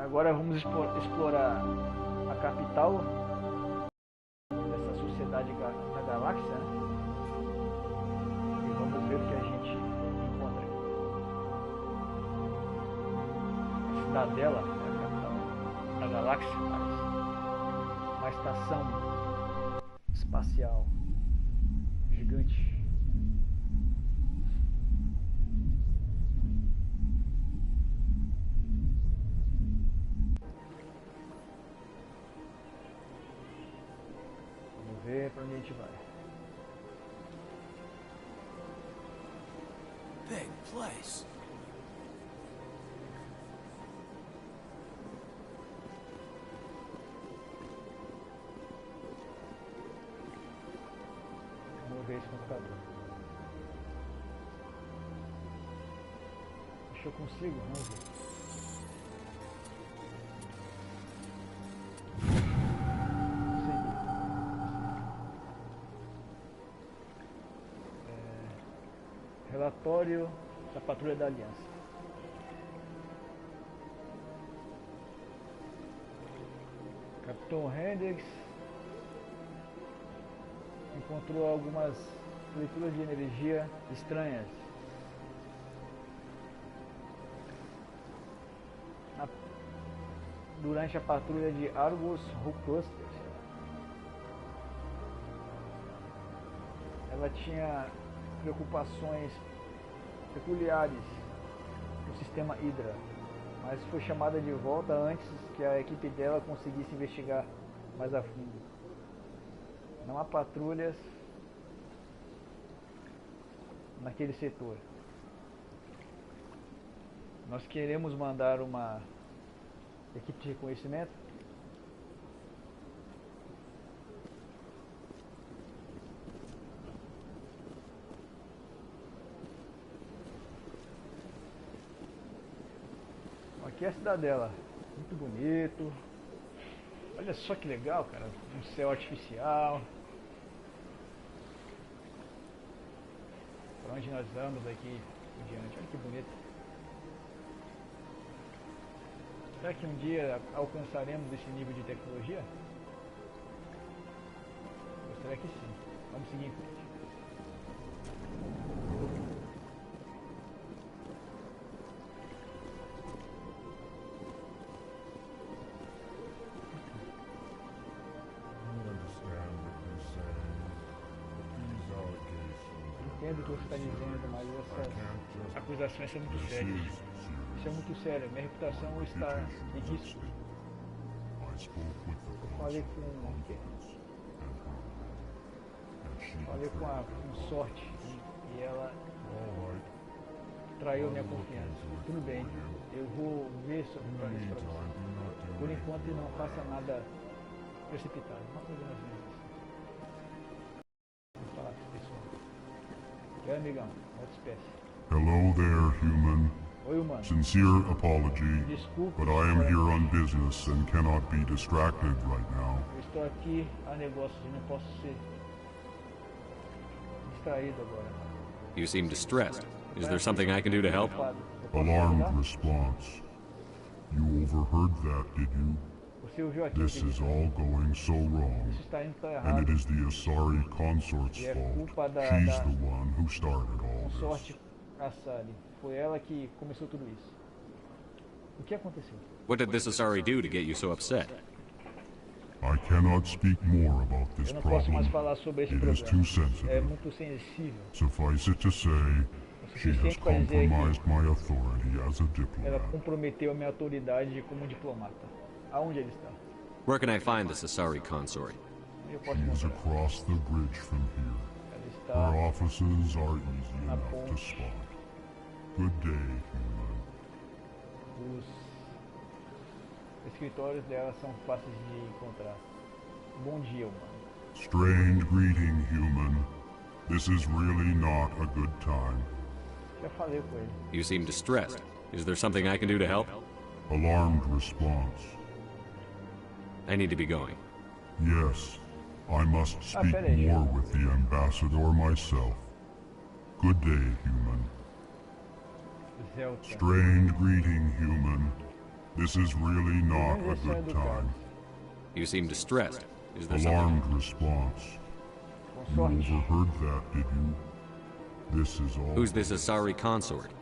Agora vamos explorar a capital dessa sociedade da galáxia, né? E vamos ver o que a gente encontra aqui. A cidadela é a capital da galáxia, parece. Uma estação espacial gigante. Vamos ver para onde a gente vai. Big place. Vamos ver esse computador. Acho que eu consigo, vamos ver. Relatório da Patrulha da Aliança. Capitão Hendrix encontrou algumas leituras de energia estranhas durante a patrulha de Argus Cluster. Ela tinha preocupações peculiares no sistema Hydra, mas foi chamada de volta antes que a equipe dela conseguisse investigar mais a fundo. Não há patrulhas naquele setor. Nós queremos mandar uma equipe de reconhecimento. Aqui é a cidadela, muito bonito. Olha só que legal, cara, um céu artificial. Para onde nós vamos aqui em diante, olha que bonito. Será que um dia alcançaremos esse nível de tecnologia? Gostaria que sim. Vamos seguir em frente. Entendo o que você está dizendo, mas essas acusações são muito sérias. Isso é muito sério. Minha reputação está em risco. Eu falei com a sorte e ela traiu minha confiança. Tudo bem, eu vou ver sobre isso para você. Por enquanto não faça nada precipitado. Uma coisa mais ou menos assim. Vamos falar com esse pessoal. E aí, amigão, outra espécie. Hello there, human. Oi, humano. Sincere apology, Desculpe, but I am here on business and cannot be distracted right now. eu estou aqui a negócios e não posso ser distraído agora. You seem distressed. Is there something I can do to help? Eu posso Alarmed ajudar? response. You overheard that, did you? Você ouviu aqui? This is all going so wrong, Isso está indo tão and errado. it is the Asari consort's E é fault. culpa da She's the one who started all com this. sorte a Sally. Foi ela que começou tudo isso. O que aconteceu? What did this Asari do to get you so upset? I cannot speak more about this Eu não posso mais problem. falar sobre esse It is problema. too É sensitive. muito sensível. Suffice it to say, O she has suficiente para dizer compromised my authority as a que ela diplomat. comprometeu a minha autoridade como diplomata. Aonde ele está? Where can I find this Asari consort? Onde eu posso She is encontrar? across the bridge from here. Ela Her está offices are easy na enough to ponte. spot. Good day, human. Os escritórios dela são fáceis de encontrar. Bom dia, humano. Strange greeting, human. This is really not a good time. Já falei com ele. You seem distressed. Is there something I can do to help? Alarmed response. I need to be going. Yes, I must speak pera aí, more já. with the ambassador myself. Good day, human. Zelta. Strange greeting, human. This is really not a good time. You seem distressed. Is there something? Alarmed response. You overheard that, did you? This is all. Who's this Asari consort?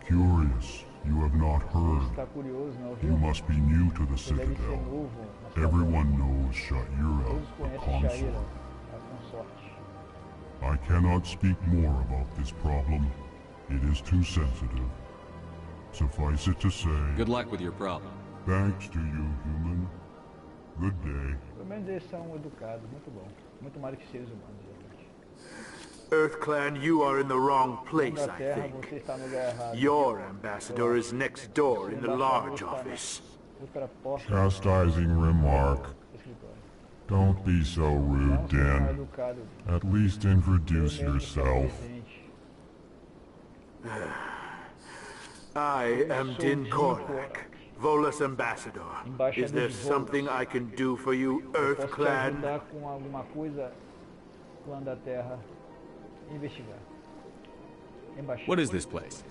Curious. You have not heard. You must be new to the Citadel. Everyone knows Sha'ira, the consort. I cannot speak more about this problem. It is too sensitive. Suffice it to say... Good luck with your problem. Thanks to you, human. Good day. Pelo menos eles são educados, muito bom. Muito mais do que seres humanos, realmente. EarthClan, you are in the wrong place, I think. Your ambassador is next door in the large office. Chastising remark. Don't be so rude, Din. At least introduce yourself. I am Din Korlak, Volus ambassador. Is there something I can do for you, EarthClan? What is this place?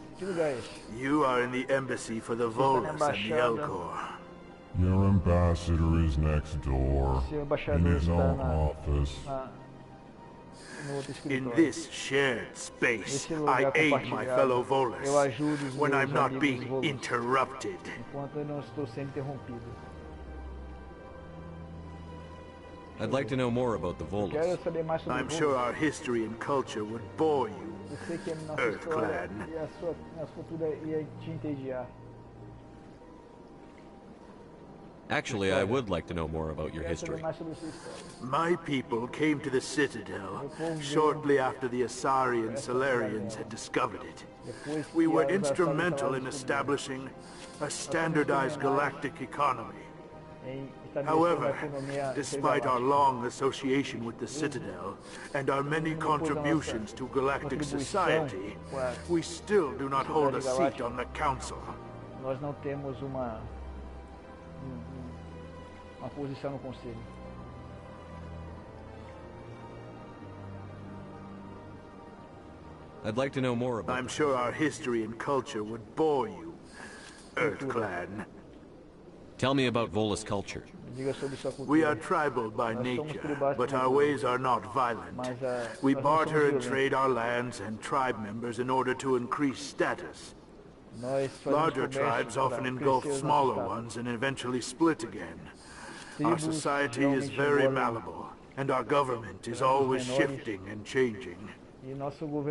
You are in the embassy for the Volus and the Elcor. Your ambassador is next door, in his own office. In this shared space, I aid my fellow Volus when I'm not being interrupted. I'd like to know more about the Volus. I'm sure our history and culture would bore you, EarthClan. Actually, I would like to know more about your history. My people came to the Citadel shortly after the Asari and Solarians had discovered it. We were instrumental in establishing a standardized galactic economy. However, despite our long association with the Citadel and our many contributions to galactic society, we still do not hold a seat on the Council. Nós não temos uma posição no conselho. I'd like to know more about I'm sure our history and culture would bore you, EarthClan. Tell me about Volus culture. We are tribal by nature, but our ways are not violent. We barter and trade our lands and tribe members in order to increase status. Larger tribes often engulf smaller ones and eventually split again. Our society is very malleable, and our government is always shifting and changing.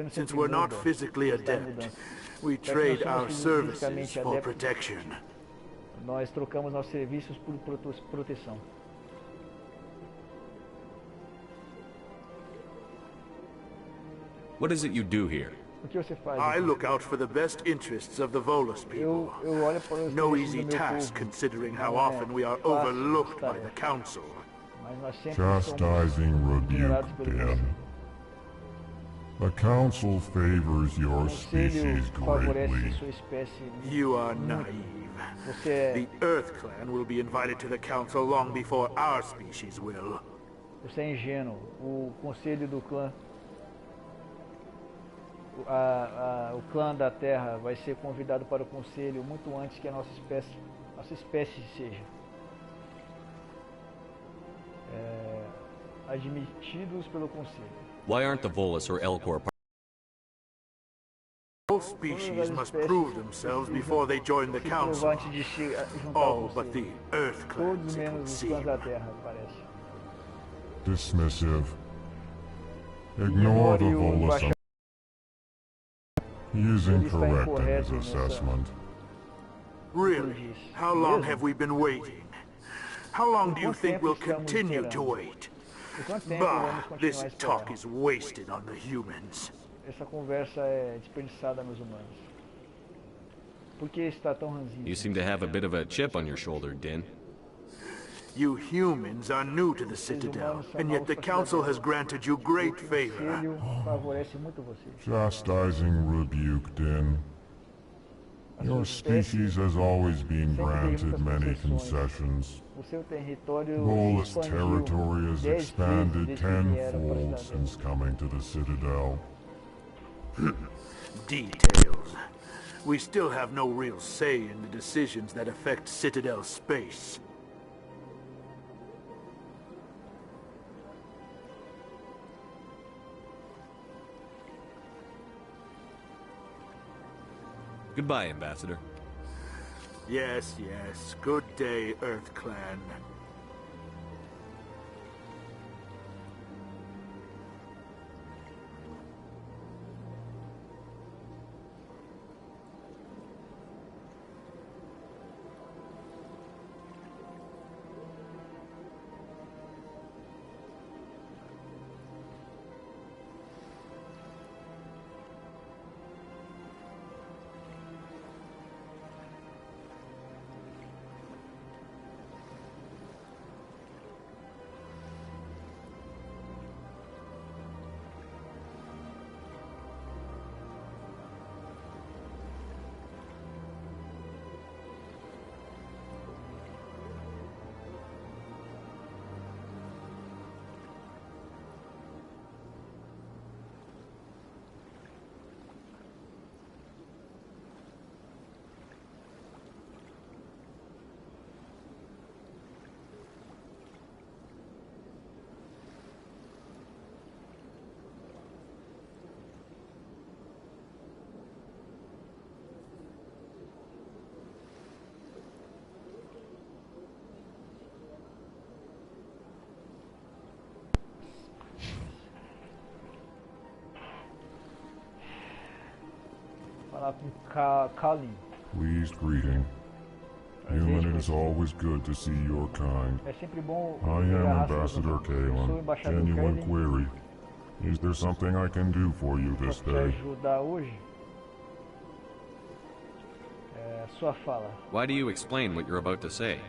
Since we're not physically adept, we trade our services for protection. Nós trocamos nossos serviços por proteção. What is it you do here? O que você faz? I look out for the best interests of the Volus people. Eu olho para os No interesses easy do meu task povo. considering how often we are overlooked by the Council. Mas nós sempre Chastising somos rebuke, pelo Din. The Council favors your O species conselho favorece greatly. sua espécie. You are naive. The EarthClan will be invited to the Council long before our species will. Você é ingênuo. O conselho do clã, o clã da Terra vai ser convidado para o conselho muito antes que a nossa espécie seja. Admitidos pelo conselho. Why aren't the Volus or Elcor All species must prove themselves before they join the Council. Antes de se juntar ao All but the conselho. EarthClan, Todos it would menos os seem. clãs da Terra, parece. Dismissive. Ignore the Volus. He is incorrect in his assessment. Really? How long have we been waiting? How long do you think we'll continue to wait? Por quanto tempo Bah, vamos this continuar a talk esperar? is wasted on the humans. Essa conversa é desperdiçada nos humanos. Por que está tão ranzinho? You seem to have a bit of a chip on your shoulder, Din. You humans are new to the Citadel, and yet the Council has granted you great O favor. conselho favorece muito você. Chastising rebuke, Din. Your species has always been granted many concessions. O seu território Volus expandiu territory has 10 expanded vezes desde que era para a tenfold cidadela. since coming to the Citadel. Details. we still have no real say in the decisions that affect Citadel space. Goodbye, Ambassador. Yes, yes. Good day, Earth Clan. Falar com Kalin. Pleased greeting. Human, it is always good to see your kind. É sempre bom. I am Ambassador Kalin. Genuine query. Is there something I can do for you this day? Ajudar hoje? Sua fala. Why do you explain what you're about to say?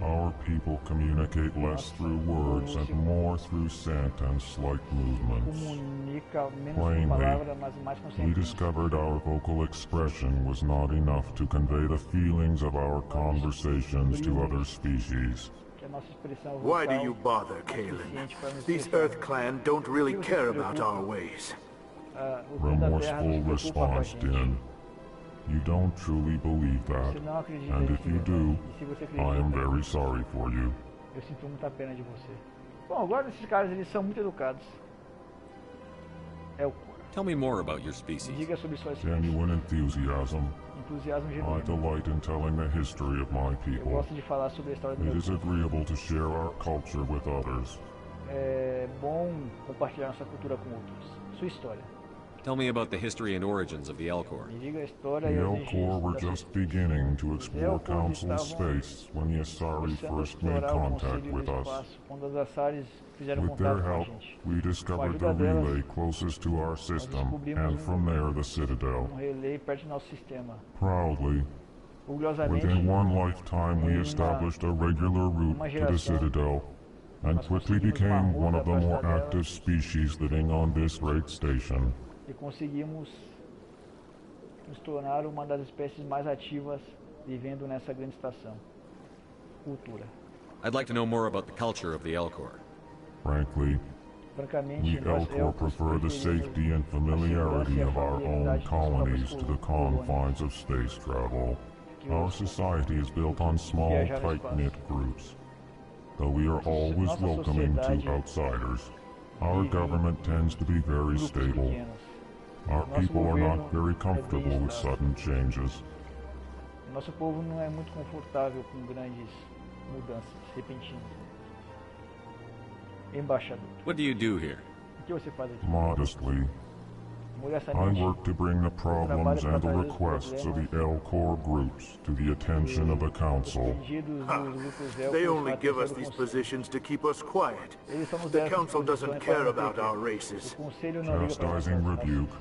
Our people communicate less through words and more through scent and slight movements. Comunica menos com Plainly, palavras, mas mais com we sentimentos. discovered our vocal expression was not enough to convey the feelings of our conversations to other species. Que a nossa expressão Why do vocal you bother, é Kalin? suficiente para nos These expressar. Earth Clan don't really care about our ways. O povo da Terra Remorseful não se preocupa com a response, gente. Din. You don't truly believe that, Você não acredita and nisso, if you né? do, E se você I am acredita, very sorry for you. eu sinto muita pena de você. Bom, agora esses caras eles são muito educados. É o Tell me more about your species. diga sobre sua espécie. Genuine enthusiasm. Entusiasmo I genuíno. delight in telling the history of my Eu people. gosto de falar sobre a história do It meu is povo. agreeable to share our culture with others. É bom compartilhar nossa cultura com outros. Sua história. Tell me about the history and origins of the Elcor. Me diga a história The e as Elcor were origens da just beginning to explore Elcor Council estavam space when the Asari começando a first made explorar o contact conselho do with us. espaço quando as Assares fizeram With their contato com a help, gente. we discovered the ajuda delas, relay closest to our system, descobrimos and from there the Citadel. Relay perto do nosso sistema. Proudly, Orgulhosamente, within one lifetime we established a regular route to the Citadel, and quickly became one of the more active species living on this great station. e conseguimos nos tornar uma das espécies mais ativas vivendo nessa grande estação. Cultura. I'd like to know more about the culture of the Elcor. Frankly, Francamente, we nós Elcor elfos prefer the preferimos safety and familiarity of our own colonies to the confines of space travel. Our society is built on small, tight-knit groups. Though we are always welcoming to outsiders, our government tends to be very grupos stable. pequenos. Our Nosso people are governo not very é bem comfortable with estável. sudden changes. Nosso povo não é muito confortável com grandes mudanças repentinas. Embaixador, What do you do here? o que você faz aqui? Modestly, I Modestamente, work to bring the problems and the requests of the Elcor groups to the attention of the Council. pedidos dos grupos elfos They only à give atenção us do these conselho. positions to keep us quiet. Eles só nos The deram essas Council doesn't posições care para nos about our proteger. races. O conselho não liga para Chastising nós. rebuke.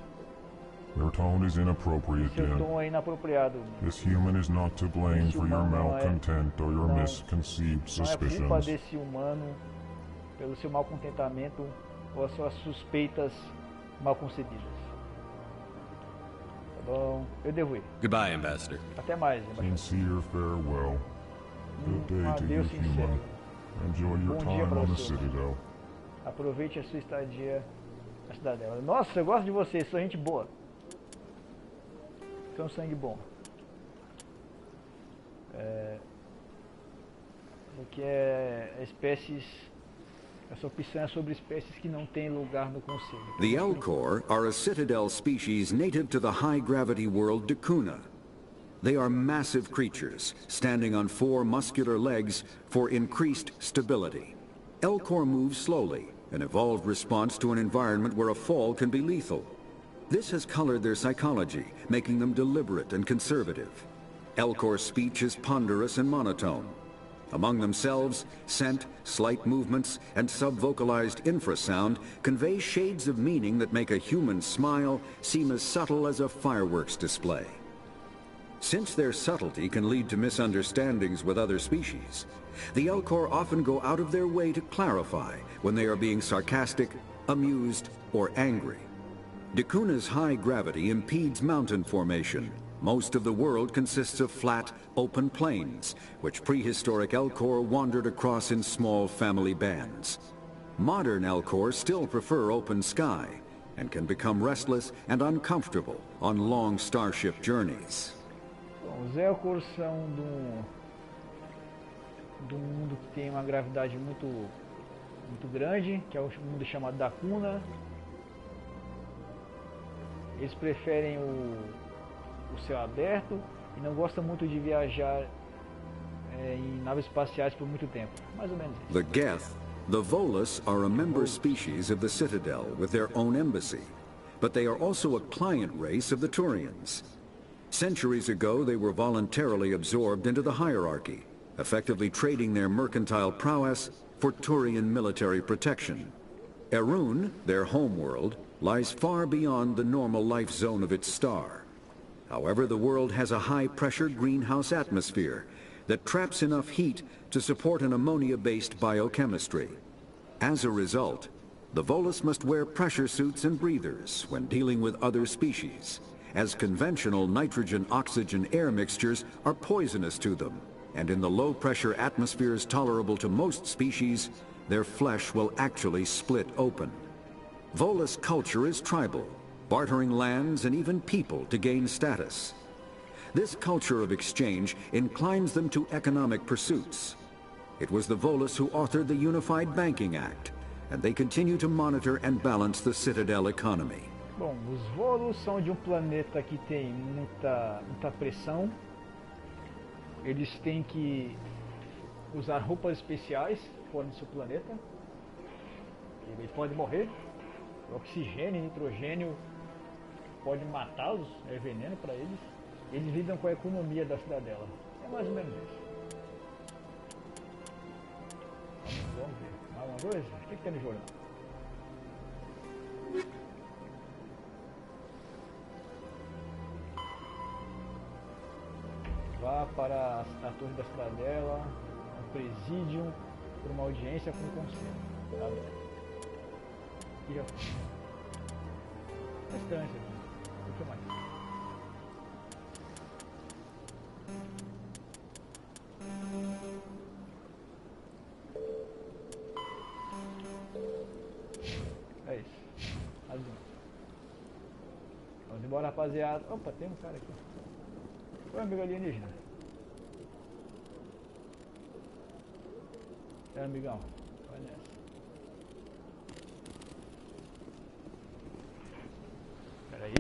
Their tone is inappropriate, Seu Din. tom é inapropriado. This human is not to blame for your malcontent or your misconceived Não é culpa suspicions. desse humano pelo seu mau contentamento ou as suas suspeitas mal concebidas. Tá bom, eu devo ir. Goodbye, Ambassador. Até mais, embaixador. Sincere farewell. Good day to you, Adeus sincero. human. Enjoy your Bom dia time pra on the você. Citadel. Aproveite a sua estadia na cidadela. Nossa, eu gosto de você, sou gente boa. que é um sangue bom. O que é espécies. Essa opção é sobre espécies que não têm lugar no conselho. The Elcor are a citadel species native to the high-gravity world Dacuna. They are massive creatures, standing on 4 muscular legs for increased stability. Elcor move slowly, an evolved response to an environment where a fall can be lethal. This has colored their psychology, making them deliberate and conservative. Elcor speech is ponderous and monotone. Among themselves, scent, slight movements, and sub-vocalized infrasound convey shades of meaning that make a human smile seem as subtle as a fireworks display. Since their subtlety can lead to misunderstandings with other species, the Elcor often go out of their way to clarify when they are being sarcastic, amused, or angry. Dacuna's high gravity impedes mountain formation. Most of the world consists of flat, open plains, which prehistoric Elcor wandered across in small family bands. Modern Elcor still prefer open sky, and can become restless and uncomfortable on long starship journeys. Bom, os Elcors são do mundo que tem uma gravidade muito grande, que é o mundo chamado Dacuna. Eles preferem o céu aberto e não gostam muito de viajar em naves espaciais por muito tempo. Mais ou menos isso. The Geth, the Volus, are a member species of the Citadel with their own embassy, but they are also a client race of the Turians. Centuries ago, they were voluntarily absorbed into the hierarchy, effectively trading their mercantile prowess for Turian military protection. Erun, their homeworld, lies far beyond the normal life zone of its star. However, the world has a high-pressure greenhouse atmosphere that traps enough heat to support an ammonia-based biochemistry. As a result, the Volus must wear pressure suits and breathers when dealing with other species, as conventional nitrogen-oxygen air mixtures are poisonous to them, and in the low-pressure atmospheres tolerable to most species, their flesh will actually split open. Volus culture is tribal, bartering lands and even people to gain status. This culture of exchange inclines them to economic pursuits. It was the Volus who authored the Unified Banking Act, and they continue to monitor and balance the Citadel economy. Bom, os Volus são de um planeta que tem muita pressão. Eles têm que usar roupas especiais fora do seu planeta. Eles podem morrer. Oxigênio, nitrogênio pode matá-los, é veneno para eles. Eles lidam com a economia da cidadela. É mais ou menos isso. Vamos ver. Mais uma coisa? O que tem no jornal? Vá para a torre da cidadela, um presídio, por uma audiência com o conselho. Tá bem. E já foi. Bastante aqui. O que mais? É isso. Mais um. Vamos embora, rapaziada. Opa, tem um cara aqui. Oi, amigo alienígena. É, amigão. Vai nessa. Pera aí.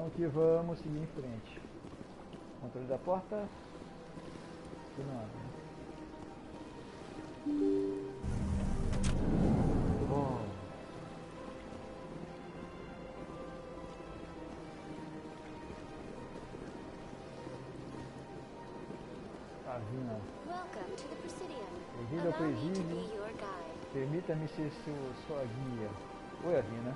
Então aqui vamos seguir em frente. Controle da porta. Aqui não abre. Bom. Casinha. Bem-vindo ao presídio. Permita-me ser sua guia. Oi, Avina.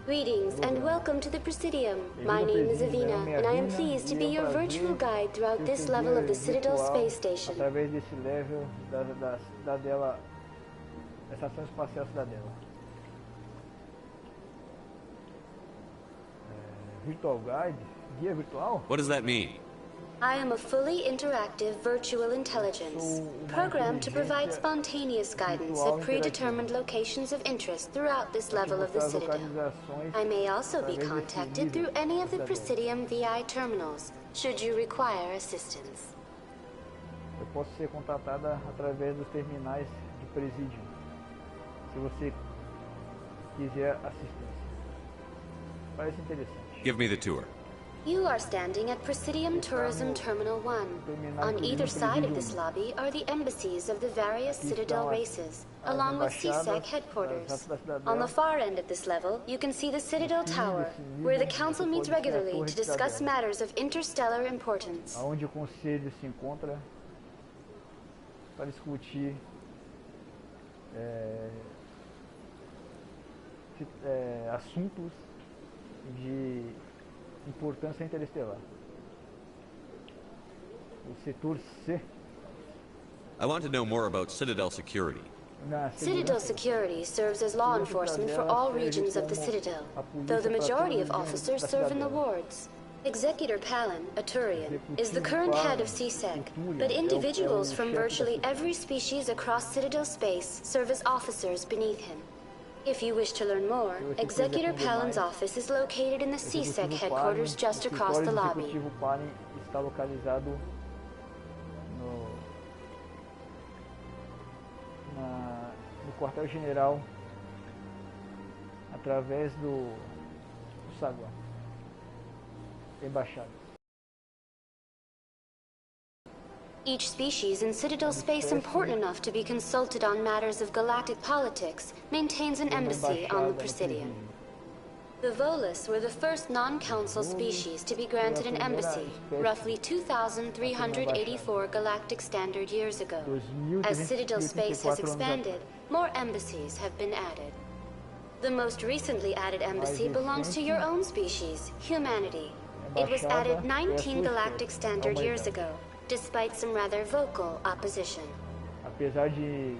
Greetings and welcome to the Presidium. My name is Avina, and I am pleased to be your virtual guide throughout this level of the Citadel space station. Através desse level da cidadela, da estação espacial cidadela. Virtual guide? Guia virtual? What does that mean? I am a fully interactive virtual intelligence, programmed to provide spontaneous guidance at predetermined locations of interest throughout this level of the Citadel. I may also be contacted through any of the Presidium VI terminals, should you require assistance. Eu posso ser contatada através dos terminais de presídio, se você quiser assistência. Parece interessante. Give me the tour. You are standing at Presidium Tourism Terminal 1. On either side of this lobby are the embassies of the various Citadel races, along with CSEC headquarters. On the far end of this level, you can see the Citadel Tower, where the Council meets regularly to discuss matters of interstellar importance. Onde o Conselho se encontra para discutir assuntos de importância interestelar. O setor C. I want to know more about Citadel security. Citadel security serves as law enforcement for all regions of the Citadel, though the majority of officers serve in the wards. Executor Palin, a Turian, is the current head of CSEC, but individuals from virtually every species across Citadel space serve as officers beneath him. If you wish to learn more, Executor Palin's office is located in the CSEC headquarters just across the lobby. O Palin está localizado no quartel-general através do saguão, embaixada. Each species in Citadel space important enough to be consulted on matters of galactic politics maintains an embassy on the Presidium. The Volus were the first non-council species to be granted an embassy, roughly 2,384 galactic standard years ago. As Citadel space has expanded, more embassies have been added. The most recently added embassy belongs to your own species, humanity. It was added 19 galactic standard years ago, despite some rather vocal opposition. Apesar de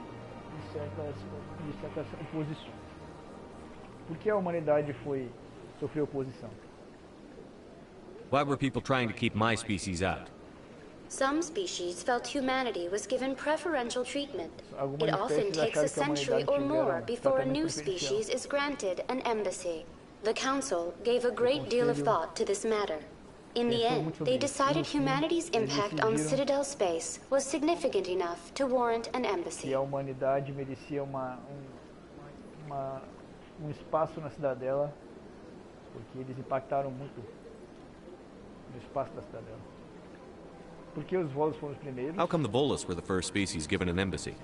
certas oposições. Por que a humanidade sofreu oposição? Why were people trying to keep my species out? Some species felt humanity was given preferential treatment. It often takes a century or more before a new species is granted an embassy. The Council gave a great deal of thought to this matter. In the end, they decided humanity's impact on Citadel space was significant enough to warrant an embassy. E a humanidade merecia espaço na cidadela, porque eles impactaram muito no espaço da cidadela. Por que os Volus foram os primeiros? How come the Volus were the first species given an embassy?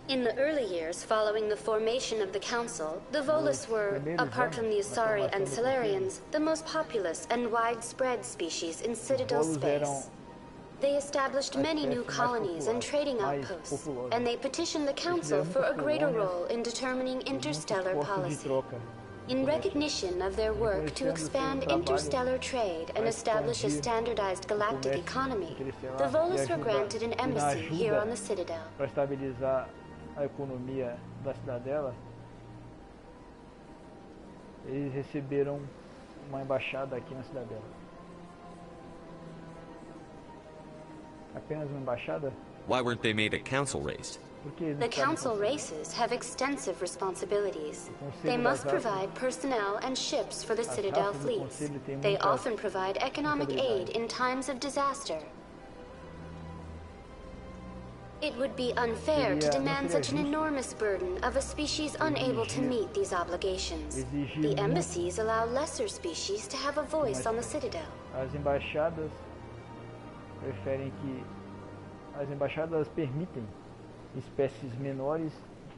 In the early years following the formation of the Council, the Volus were, apart from the Asari and Solarians, the most populous and widespread species in Citadel space. They established many new colonies and trading outposts, and they petitioned the Council for a greater role in determining interstellar policy. In recognition of their work to expand interstellar trade and establish a standardized galactic economy, the Volus were granted an embassy here on the Citadel. Para estabilizar a economia da cidadela, eles receberam uma embaixada aqui na cidadela. Apenas uma embaixada? Why weren't they made a council race? The council races have extensive responsibilities. They must provide personnel and ships for the Citadel fleets. They often provide economic aid in times of disaster. It would be unfair to demand such an enormous burden of a species unable to meet these obligations. The embassies allow lesser species to have a voice on the Citadel. As embaixadas permitem espécies menores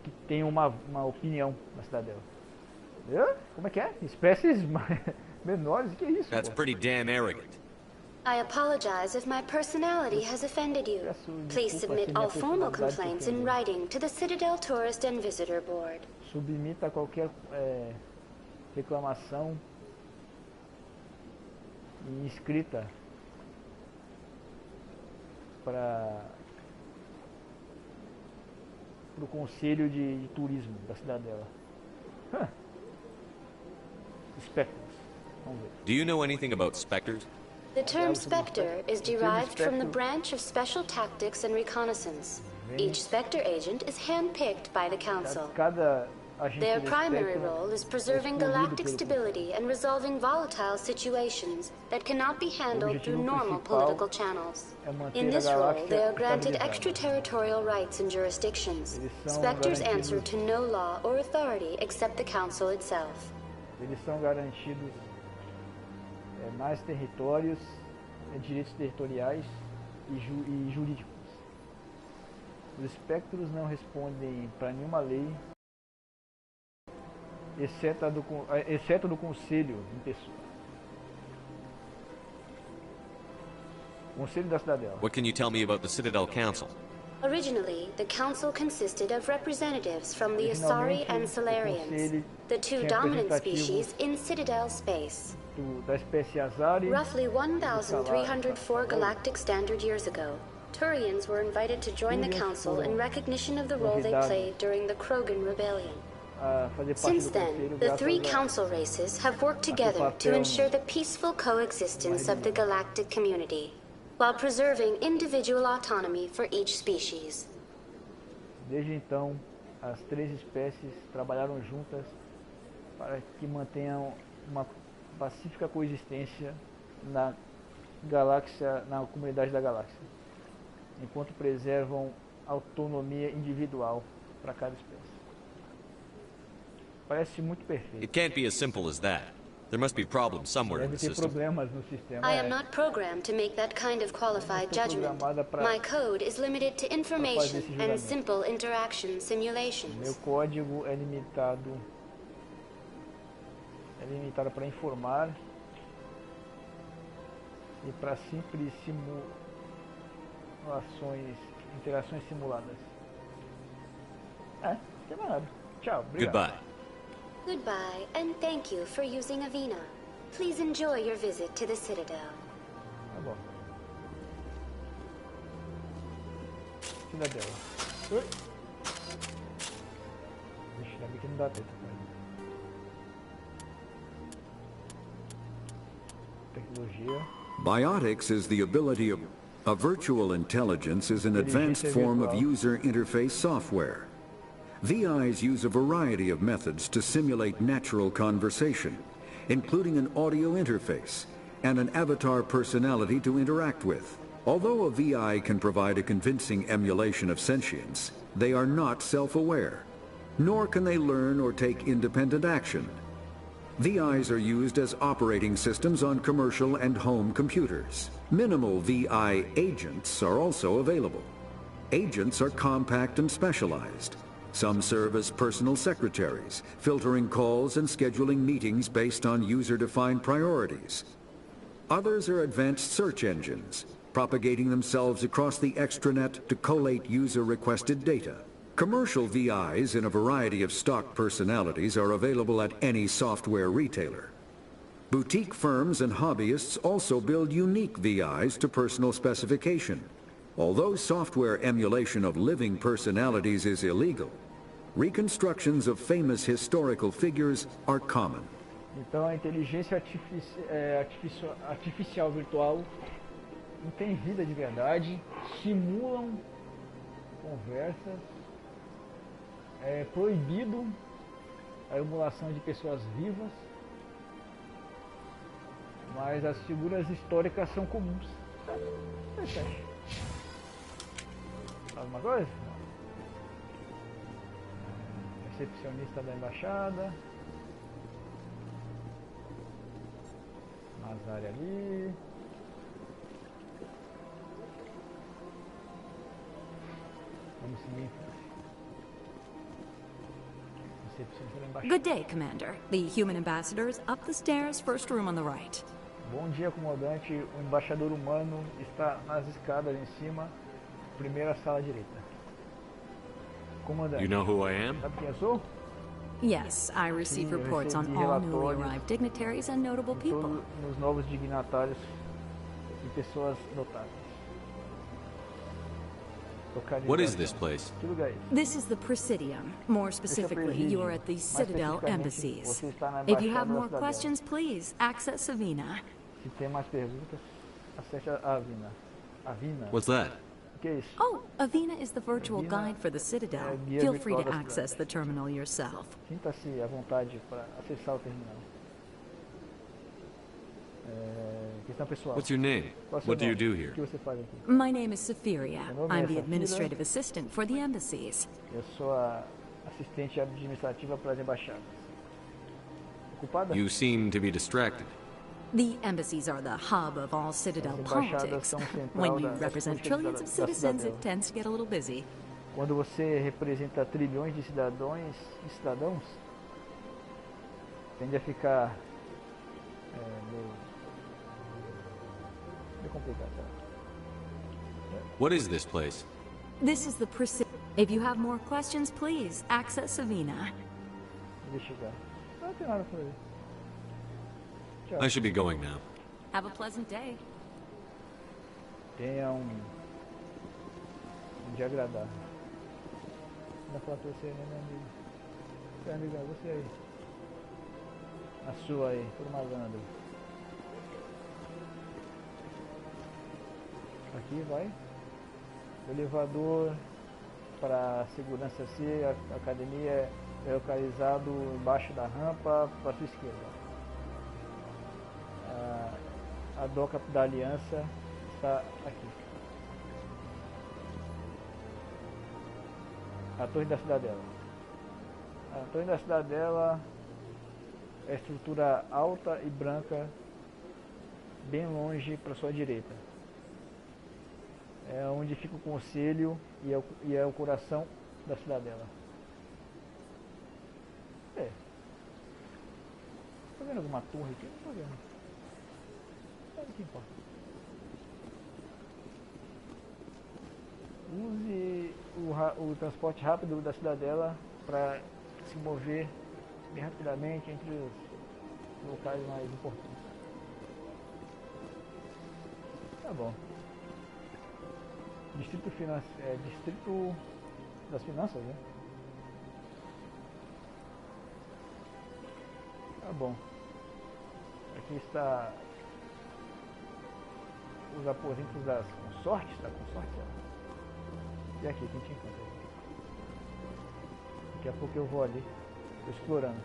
que tenham uma opinião na cidadela. Como é que é? Espécies menores? Que é isso? That's pretty damn arrogant. I apologize if my personality has offended you. Please submit all formal complaints in writing to the Citadel Tourist and Visitor Board. Submita qualquer reclamação em escrita para o Conselho de Turismo da Cidadela. Spectres. Vamos ver. Do you know anything about specters? The term Spectre is derived from the branch of Special Tactics and Reconnaissance. Each Spectre agent is handpicked by the Council. Their primary role is preserving galactic stability and resolving volatile situations that cannot be handled through normal political channels. In this role, they are granted extraterritorial rights and jurisdictions. Spectres answer to no law or authority except the Council itself. Eles são garantidos mais territórios, direitos territoriais e jurídicos. Os espectros não respondem para nenhuma lei, exceto do Conselho em pessoa. Conselho da Cidadela. What can you tell me about the Citadel Council? Originally, the Council consisted of representatives from the Asari and Solarians, the two dominant species in Citadel space. Roughly 1,304 galactic standard years ago, Turians were invited to join the Council in recognition of the role they played during the Krogan Rebellion. Since then, the three Council races have worked together to ensure the peaceful coexistence of the galactic community, while preserving individual autonomy for each species. Desde então, as três espécies trabalharam juntas para que mantenham uma pacífica coexistência na galáxia, na comunidade da galáxia, enquanto preservam autonomia individual para cada espécie. Parece muito perfeito. It can't be as simple as that. There must be problems somewhere in the system. I am not programmed to make that kind of qualified judgment. My code is limited to information and simple interaction simulations. Meu código é limitado para informar e para simples interações simuladas. Não tem mais nada. Tchau, obrigado. Goodbye. Goodbye, and thank you for using Avina. Please enjoy your visit to the Citadel. Tá bom. Cidadela. Oi. Vixe, ainda bem que não dá tempo. Tecnologia. Biotics is the ability of... A virtual intelligence is an advanced form of user interface software. VIs use a variety of methods to simulate natural conversation, including an audio interface and an avatar personality to interact with. Although a VI can provide a convincing emulation of sentience, they are not self-aware, nor can they learn or take independent action. VIs are used as operating systems on commercial and home computers. Minimal VI agents are also available. Agents are compact and specialized. Some serve as personal secretaries, filtering calls and scheduling meetings based on user-defined priorities. Others are advanced search engines, propagating themselves across the extranet to collate user-requested data. Commercial VIs in a variety of stock personalities are available at any software retailer. Boutique firms and hobbyists also build unique VIs to personal specification. Although software emulation of living personalities is illegal, reconstructions of famous historical figures are common. Então a inteligência artificial virtual não tem vida de verdade, simulam conversas, é proibido a emulação de pessoas vivas, mas as figuras históricas são comuns. Alguma coisa? Recepcionista da embaixada. Mais área ali. Vamos seguir. Recepcionista da embaixada. Good day, Commander. The human ambassador is up the stairs, first room on the right. Bom dia, comandante. O embaixador humano está nas escadas em cima, primeira sala direita. Comandante. You know who I am? Sabe quem eu sou? Yes, I receive reports on all newly arrived dignitaries and notable people. Nos novos dignatários e pessoas notáveis. What is this place? Que lugar é esse? This is the Presidium. More specifically, you are at the Citadel embassies. If you have more questions, please access Savina. Se tem mais perguntas, acesse a Avina. Avina? What's that? O que é isso? Oh, Avina is the virtual guide for the Citadel. Feel free to access the terminal yourself. Sinta-se à vontade para acessar o terminal. Questão pessoal. What's your name? What do you do here? O que você faz aqui? My name is Safiria. I'm the administrative assistant for the embassies. Eu sou a assistente administrativa para as embaixadas. Ocupada? You seem to be distracted. The embassies are the hub of all Citadel politics. When you represent trillions of citizens, it tends to get a little busy. Quando você representa trilhões de cidadãos, tende a ficar meio complicado. What is this place? This is the Presidium. If you have more questions, please access Savina. Investigar. Não tem nada para ver. I should be going now. Have a pleasant day. Tenha um dia agradável. Dá pra você, né, meu amigo? Quer ligar você aí? A sua aí, por malandro. Aqui vai. O elevador para segurança C, a academia é localizado embaixo da rampa para sua esquerda. A doca da aliança está aqui. A torre da cidadela. A torre da cidadela é estrutura alta e branca, bem longe para sua direita. É onde fica o conselho e é o coração da cidadela. Tá vendo alguma torre aqui? Não tô vendo. O que importa? Use o transporte rápido da cidadela para se mover bem rapidamente entre os locais mais importantes. Tá bom. Distrito das Finanças, né? Tá bom. Aqui está os aposentos das consortes, da consorte. E aqui, quem te encontra? Daqui a pouco eu vou ali, tô explorando.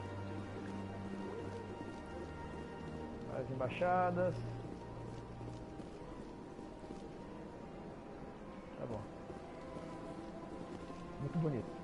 As embaixadas. Tá bom. Muito bonito.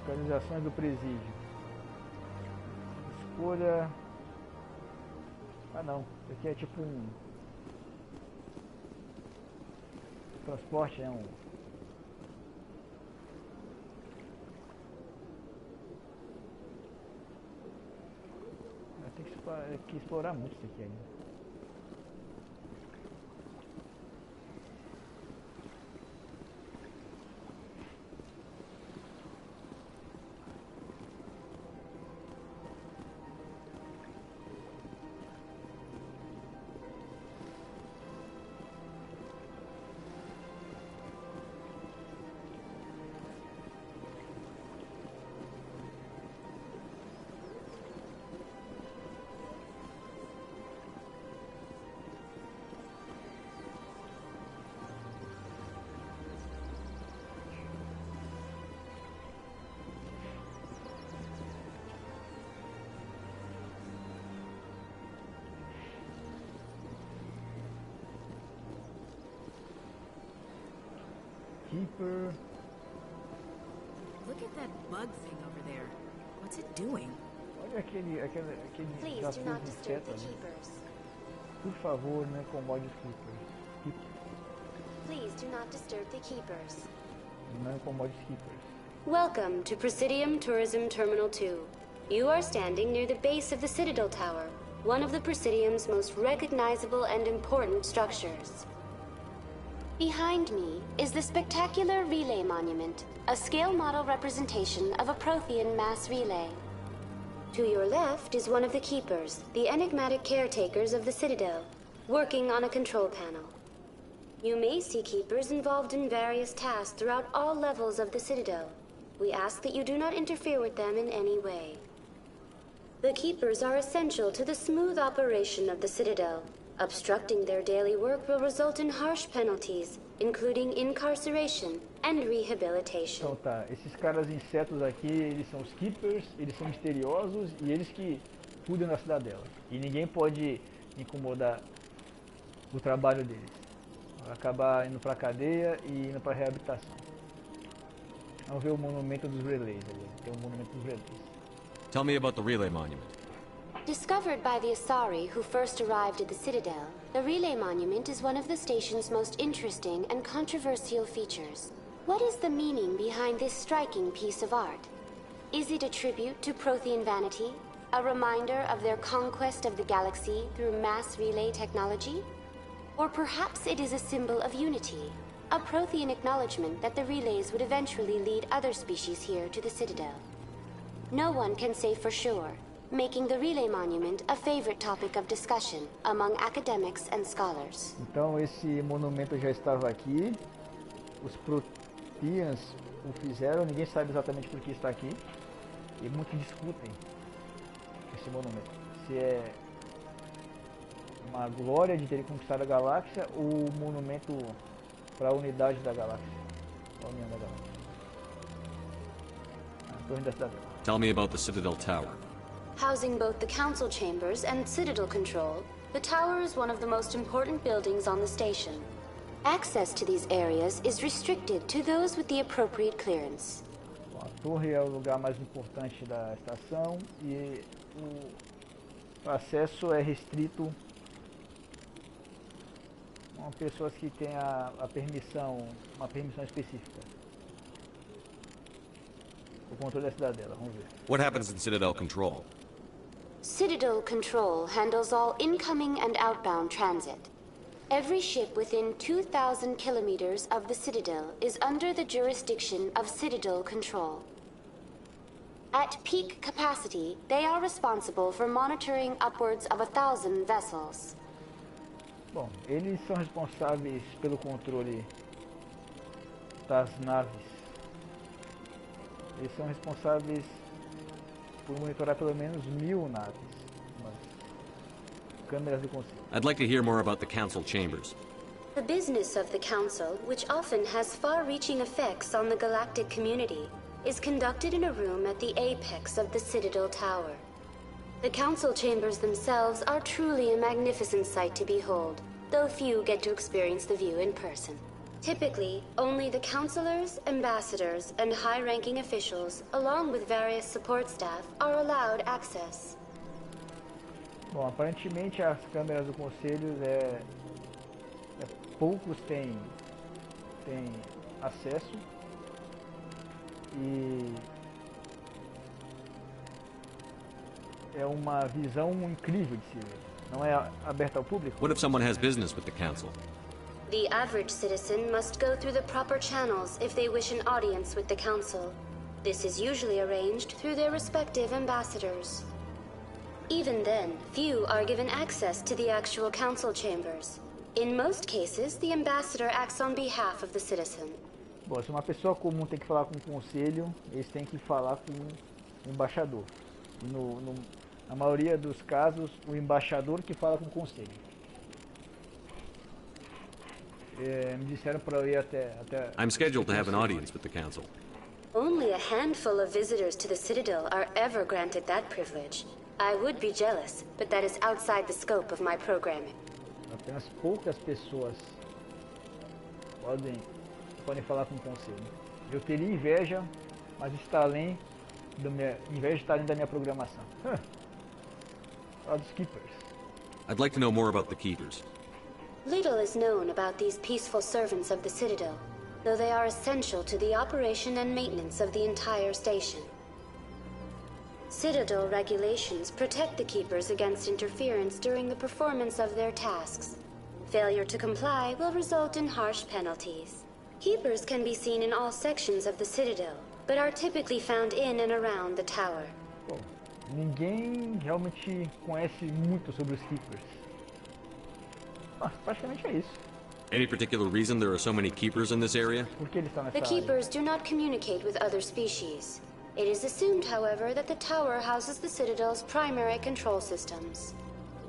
Localizações do presídio. Escolha. Ah não, isso aqui é tipo um transporte, né? Tem que explorar muito isso aqui ainda. Keeper. Look at that bug thing over there. What's it doing? Olha aquele Please do not disturb the keepers. Por favor, não incomode os Keepers. Please do not disturb the keepers. Não incomode os Keepers. Welcome to Presidium Tourism Terminal 2. You are standing near the base of the Citadel Tower, one of the Presidium's most recognizable and important structures. Behind me is the spectacular Relay Monument, a scale model representation of a Prothean mass relay. To your left is one of the Keepers, the enigmatic caretakers of the Citadel, working on a control panel. You may see Keepers involved in various tasks throughout all levels of the Citadel. We ask that you do not interfere with them in any way. The Keepers are essential to the smooth operation of the Citadel. Obstructing their daily work will result in harsh penalties, including incarceration and rehabilitation. Então tá, esses caras insetos aqui, eles são os Keepers, eles são misteriosos e eles que cuidam da cidadela. E ninguém pode incomodar o trabalho deles. Vai acabar indo pra cadeia e indo pra reabilitação. Vamos ver o monumento dos relays ali. Tem um monumento dos relays. Tell me about the relay monument. Discovered by the Asari who first arrived at the Citadel, the Relay Monument is one of the station's most interesting and controversial features. What is the meaning behind this striking piece of art? Is it a tribute to Prothean vanity? A reminder of their conquest of the galaxy through mass relay technology? Or perhaps it is a symbol of unity, a Prothean acknowledgement that the relays would eventually lead other species here to the Citadel. No one can say for sure, making the Relay Monument a favorite topic of discussion among academics and scholars. Então esse monumento já estava aqui. Os Protheans o fizeram, ninguém sabe exatamente por que está aqui. E muitos discutem esse monumento. Se é uma glória de ter conquistado a galáxia ou um monumento para a unidade da galáxia. A união da galáxia. A torre da cidadela. Tell me about the Citadel Tower. Housing both the council chambers and Citadel control, the tower is one of the most important buildings on the station. Access to these areas is restricted to those with the appropriate clearance. Bom, a torre é o lugar mais importante da estação e o acesso é restrito a pessoas que têm a permissão, uma permissão específica. O controle da cidadela, vamos ver. What happens in Citadel Control? Citadel Control handles all incoming and outbound transit. Every ship within 2,000 kilometers of the Citadel is under the jurisdiction of Citadel Control. At peak capacity, they are responsible for monitoring upwards of 1,000 vessels. Bom, eles são responsáveis pelo controle das naves. Eles são responsáveis por monitorar pelo menos 1.000 naves. Câmeras de conselho. I'd like to hear more about the council chambers. The business of the Council, which often has far-reaching effects on the galactic community, is conducted in a room at the apex of the Citadel Tower. The Council chambers themselves are truly a magnificent sight to behold, though few get to experience the view in person. Typically, only the councilors, ambassadors, and high-ranking officials, along with various support staff, are allowed access. Bom, aparentemente as câmeras do conselho poucos têm acesso e é uma visão incrível de se ver. Não é aberta ao público. What if someone has business with the council? The average citizen must go through the proper channels if they wish an audience with the Council. This is usually arranged through their respective ambassadors. Even then, few are given access to the actual Council chambers. In most cases, the ambassador acts on behalf of the citizen. Bom, se uma pessoa comum tem que falar com o conselho, eles têm que falar com o embaixador. E na maioria dos casos, o embaixador que fala com o conselho. Me disseram para eu ir até... I'm scheduled to have an audience with the council. Only a handful of visitors to the Citadel are ever granted that privilege. I would be jealous, but that is outside the scope of my programming. Apenas poucas pessoas podem podem falar com o conselho. Eu teria inveja, mas está além inveja está além da minha programação. Fala dos Keepers. I'd like to know more about the Keepers. Little is known about these peaceful servants of the Citadel, though they are essential to the operation and maintenance of the entire station. Citadel regulations protect the Keepers against interference during the performance of their tasks. Failure to comply will result in harsh penalties. Keepers can be seen in all sections of the Citadel, but are typically found in and around the tower. Bom, ninguém realmente conhece muito sobre os Keepers. Praticamente é isso. Any particular reason there are so many Keepers in this area? Por que eles estão nessa The Keepers do not communicate with other species. It is assumed, however, that the tower houses the Citadel's primary control systems.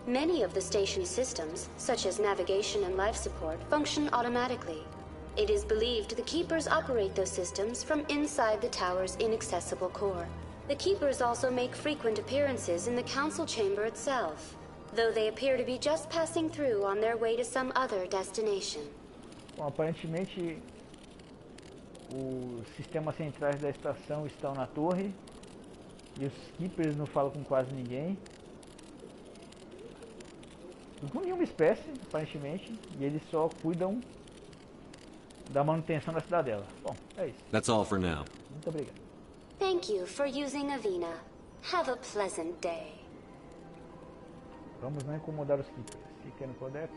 Many of the station's systems, such as navigation and life support, function automatically. It is believed the Keepers operate those systems from inside the tower's inaccessible core. The Keepers also make frequent appearances in the council chamber itself, though they appear to be just passing through on their way to some other destination. Bom, aparentemente os sistemas centrais da estação estão na torre e os Keepers não falam com quase ninguém. Com nenhuma espécie, aparentemente, e eles só cuidam da manutenção da cidadela. Bom, é isso. That's all for now. Muito obrigado. Thank you for using Avina. Have a pleasant day. Vamos não incomodar os Keepers. Fica no Codex.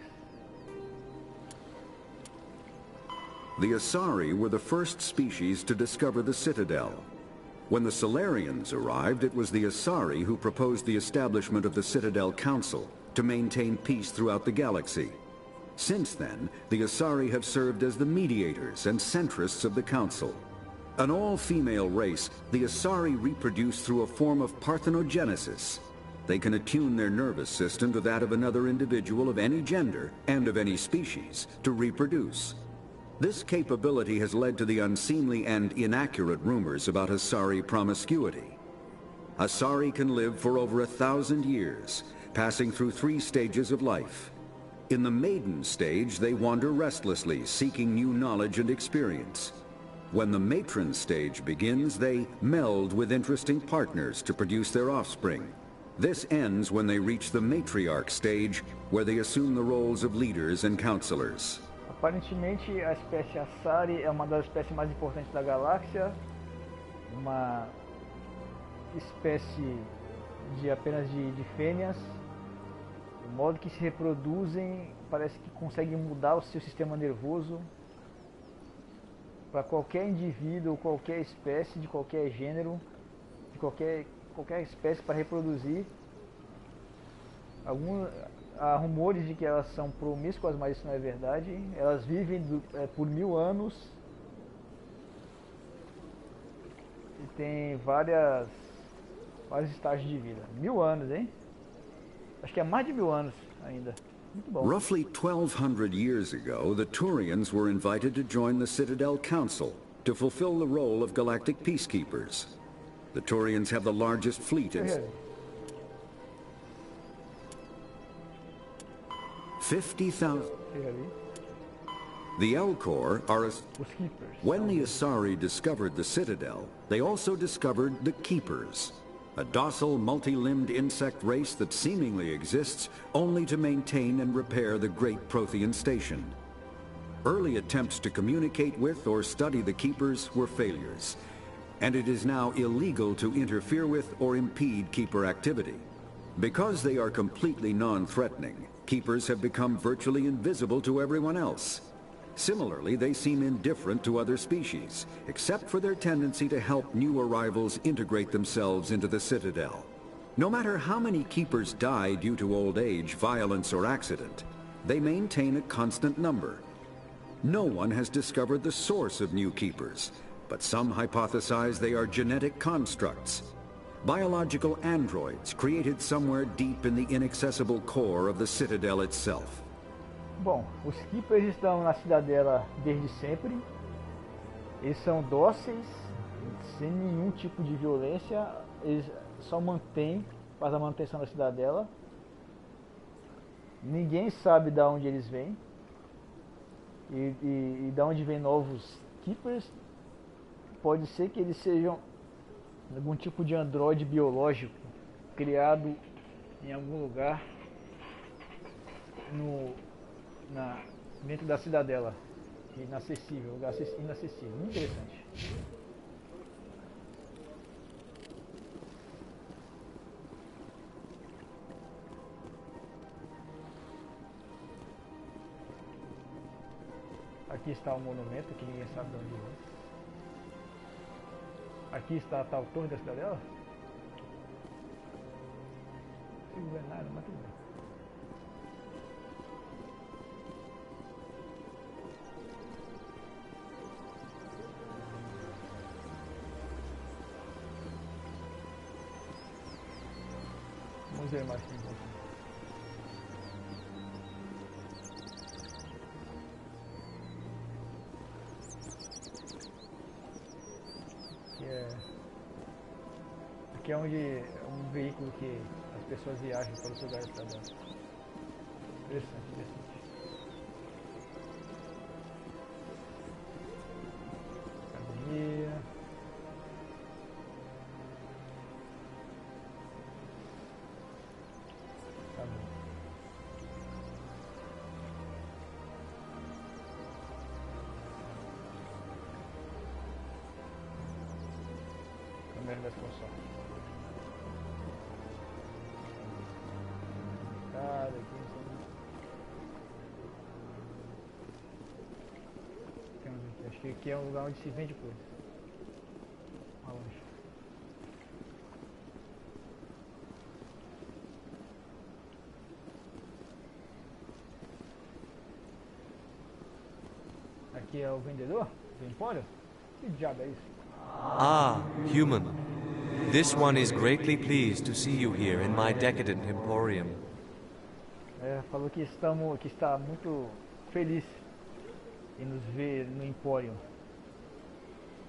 The Asari were the first species to discover the Citadel. When the Solarians arrived, it was the Asari who proposed the establishment of the Citadel Council to maintain peace throughout the galaxy. Since then, the Asari have served as the mediators and centrists of the Council. An all-female race, the Asari reproduce through a form of parthenogenesis. They can attune their nervous system to that of another individual of any gender and of any species to reproduce. This capability has led to the unseemly and inaccurate rumors about Asari promiscuity. Asari can live for over 1,000 years, passing through 3 stages of life. In the maiden stage, they wander restlessly, seeking new knowledge and experience. When the matron stage begins, they meld with interesting partners to produce their offspring. This ends when they reach the matriarch stage, where they assume the roles of leaders and counselors. Aparentemente, a espécie Asari é uma das espécies mais importantes da galáxia. Uma espécie apenas de fêmeas. O modo que se reproduzem parece que conseguem mudar o seu sistema nervoso para qualquer indivíduo, qualquer espécie, de qualquer gênero, de qualquer espécie para reproduzir. Há rumores de que elas são promíscuas, mas isso não é verdade. Elas vivem por 1000 anos e tem vários estágios de vida. 1000 anos, hein? Acho que é mais de 1000 anos ainda. Muito bom. Roughly 1,200 years ago, the Turians were invited to join the Citadel Council to fulfill the role of galactic peacekeepers. The Turians have the largest fleet in 50,000. The Elcor are when the Asari discovered the Citadel, they also discovered the Keepers, a docile, multi-limbed insect race that seemingly exists only to maintain and repair the great Prothean station. Early attempts to communicate with or study the Keepers were failures, and it is now illegal to interfere with or impede Keeper activity. Because they are completely non-threatening, Keepers have become virtually invisible to everyone else. Similarly, they seem indifferent to other species, except for their tendency to help new arrivals integrate themselves into the Citadel. No matter how many Keepers die due to old age, violence, or accident, they maintain a constant number. No one has discovered the source of new Keepers, but some hypothesize they are genetic constructs, biological androids created somewhere deep in the inaccessible core of the Citadel itself. Bom, os Keepers estão na cidadela desde sempre. Eles são dóceis, sem nenhum tipo de violência. Eles só faz a manutenção da cidadela. Ninguém sabe de onde eles vêm e de onde vêm novos Keepers pode ser que eles sejam algum tipo de androide biológico criado em algum lugar dentro da cidadela, inacessível, lugar inacessível. Muito interessante. Aqui está o monumento que ninguém sabe de onde é. Aqui está a tal torre da cidadela. Não consigo ver nada, mas tudo bem. Vamos ver mais que encontramos. Aqui é um veículo que as pessoas viajam para os lugares da cidade. Interessante, interessante. Academia. Tá bom. Câmera das consoles. Acho que aqui é um lugar onde se vende coisas. Uma loja. Aqui é o vendedor do empório? Que diabo é isso? Ah, human. This one is greatly pleased to see you here in my decadent emporium. Falou que está muito feliz em nos ver no empório.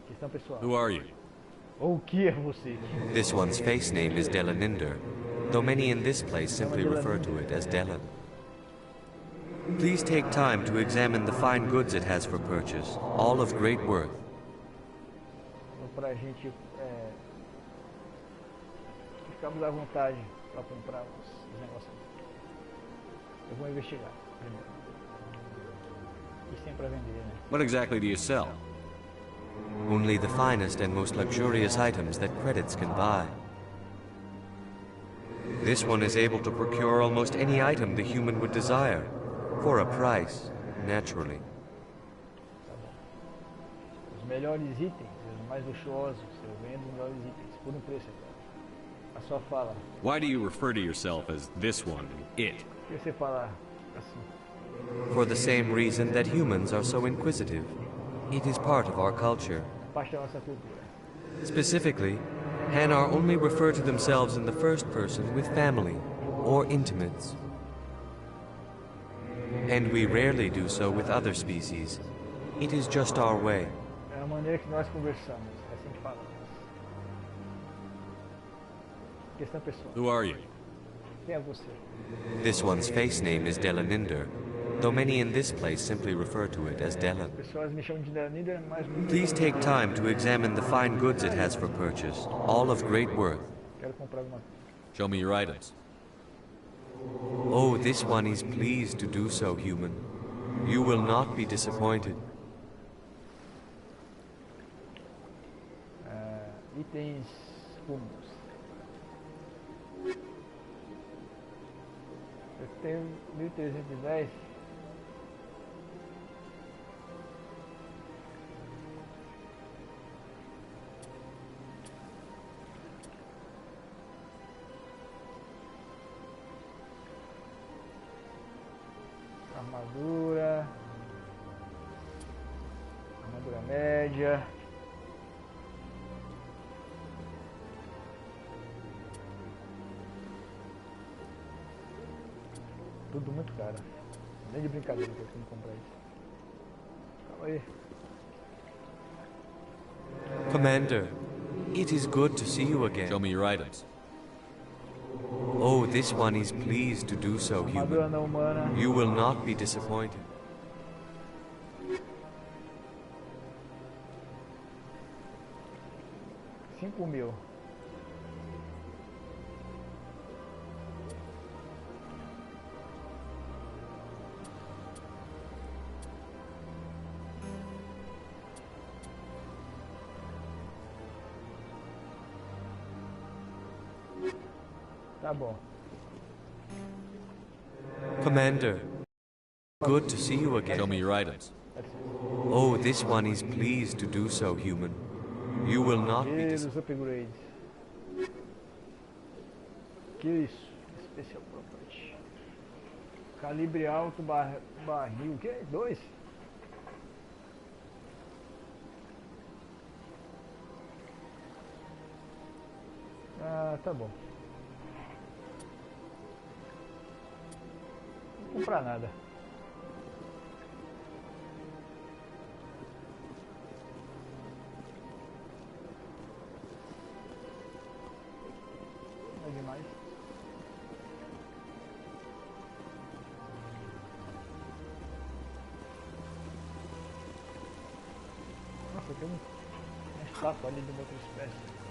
Questão pessoal. Who are you? O que é você? This one's face name is Delaninder, though many in this place simply refer to it as Delan. Please take time to examine the fine goods it has for purchase, all of great worth. Pra gente ficarmos à vontade para comprar os negócios. Eu vou investigar primeiro. E sempre a vender, né? What exactly do you sell? Only the finest and most luxurious items that credits can buy. This one is able to procure almost any item the human would desire, for a price, naturally. Tá bom. Os melhores itens, os mais luxuosos, eu vendo os melhores itens, por um preço. A sua fala. Why do you refer to yourself as this one, it? Por que você fala assim? For the same reason that humans are so inquisitive. It is part of our culture. Parte da nossa cultura. Specifically, Hanar only refer to themselves in the first person with family or intimates. And we rarely do so with other species. It is just our way. É a maneira que nós conversamos, é assim que falamos. Questão pessoal. Who are you? Quem é você? This one's face name is Delaninder, though many in this place simply refer to it as Delan. As pessoas me chamam de Delaninder, mas Please take time to examine the fine goods it has for purchase, all of great worth. quero comprar alguma coisa. Show me your items. Oh, this one is pleased to do so, human. You will not be disappointed. Itens comuns. Eu tenho 1310. Armadura média. Tudo muito caro. Nem de brincadeira que eu tenho que comprar isso. Calma aí. Commander, it is good to see you again. Show me your items. Oh, this one is pleased to do so, Armadura human. não humana. You will not be disappointed. 5.000. Tá bom. Commander, good to see you again. Show me your items. Oh, this one is pleased to do so, human. You will not be Os upgrades. Que isso? Special property. Calibre alto, barril. O que? 2? Ah, tá bom. Não vou comprar nada. Não é demais. Nossa, tem uma estátua ali de uma outra espécie.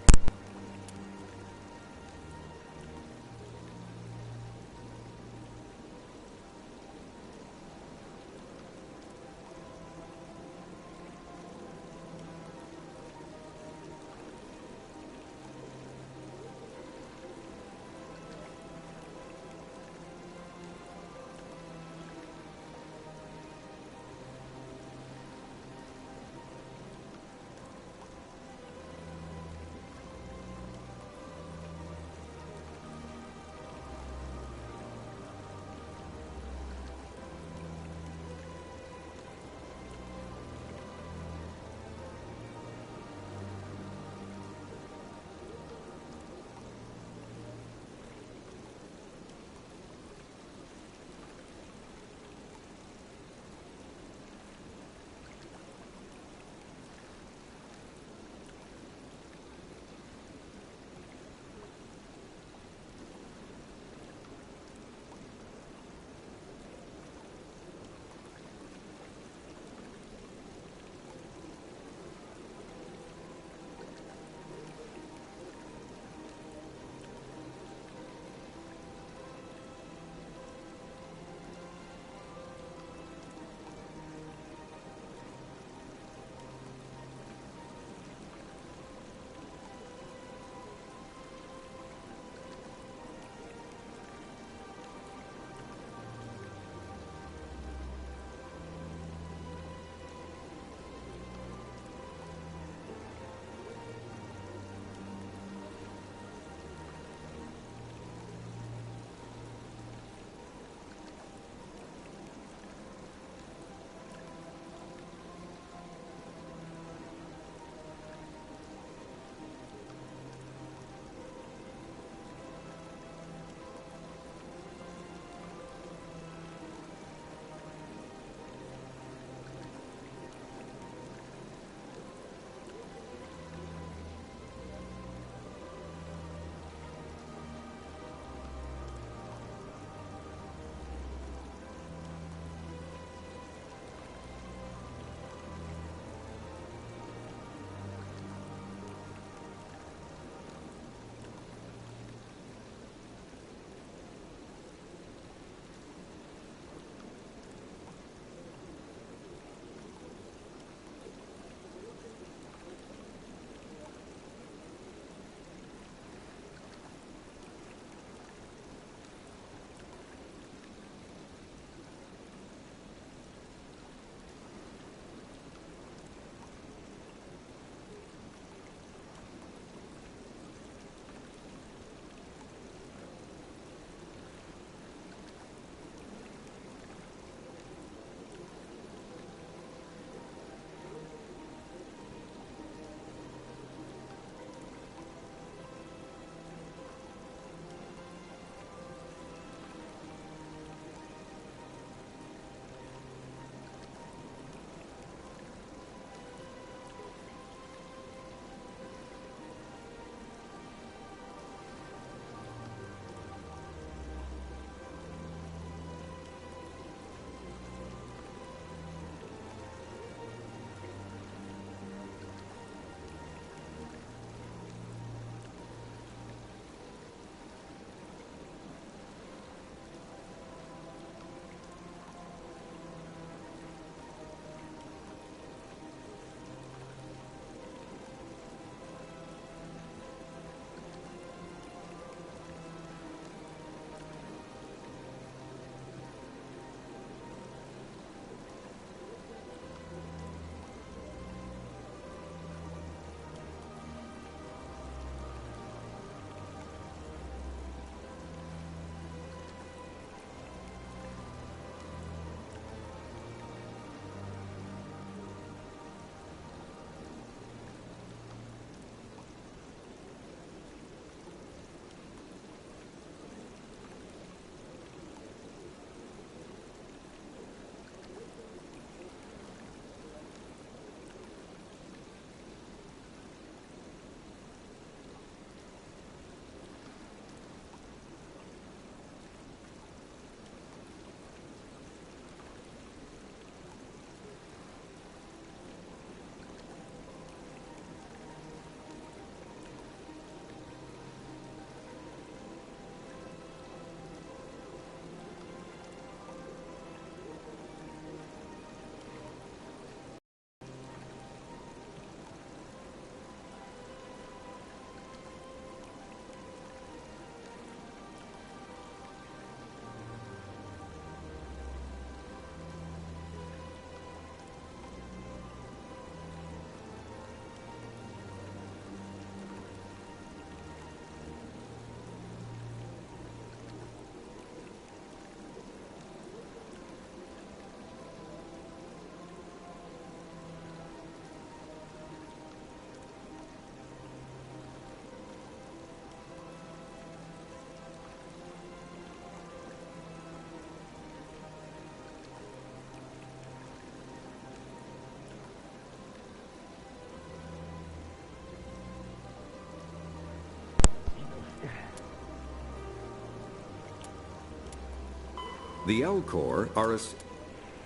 The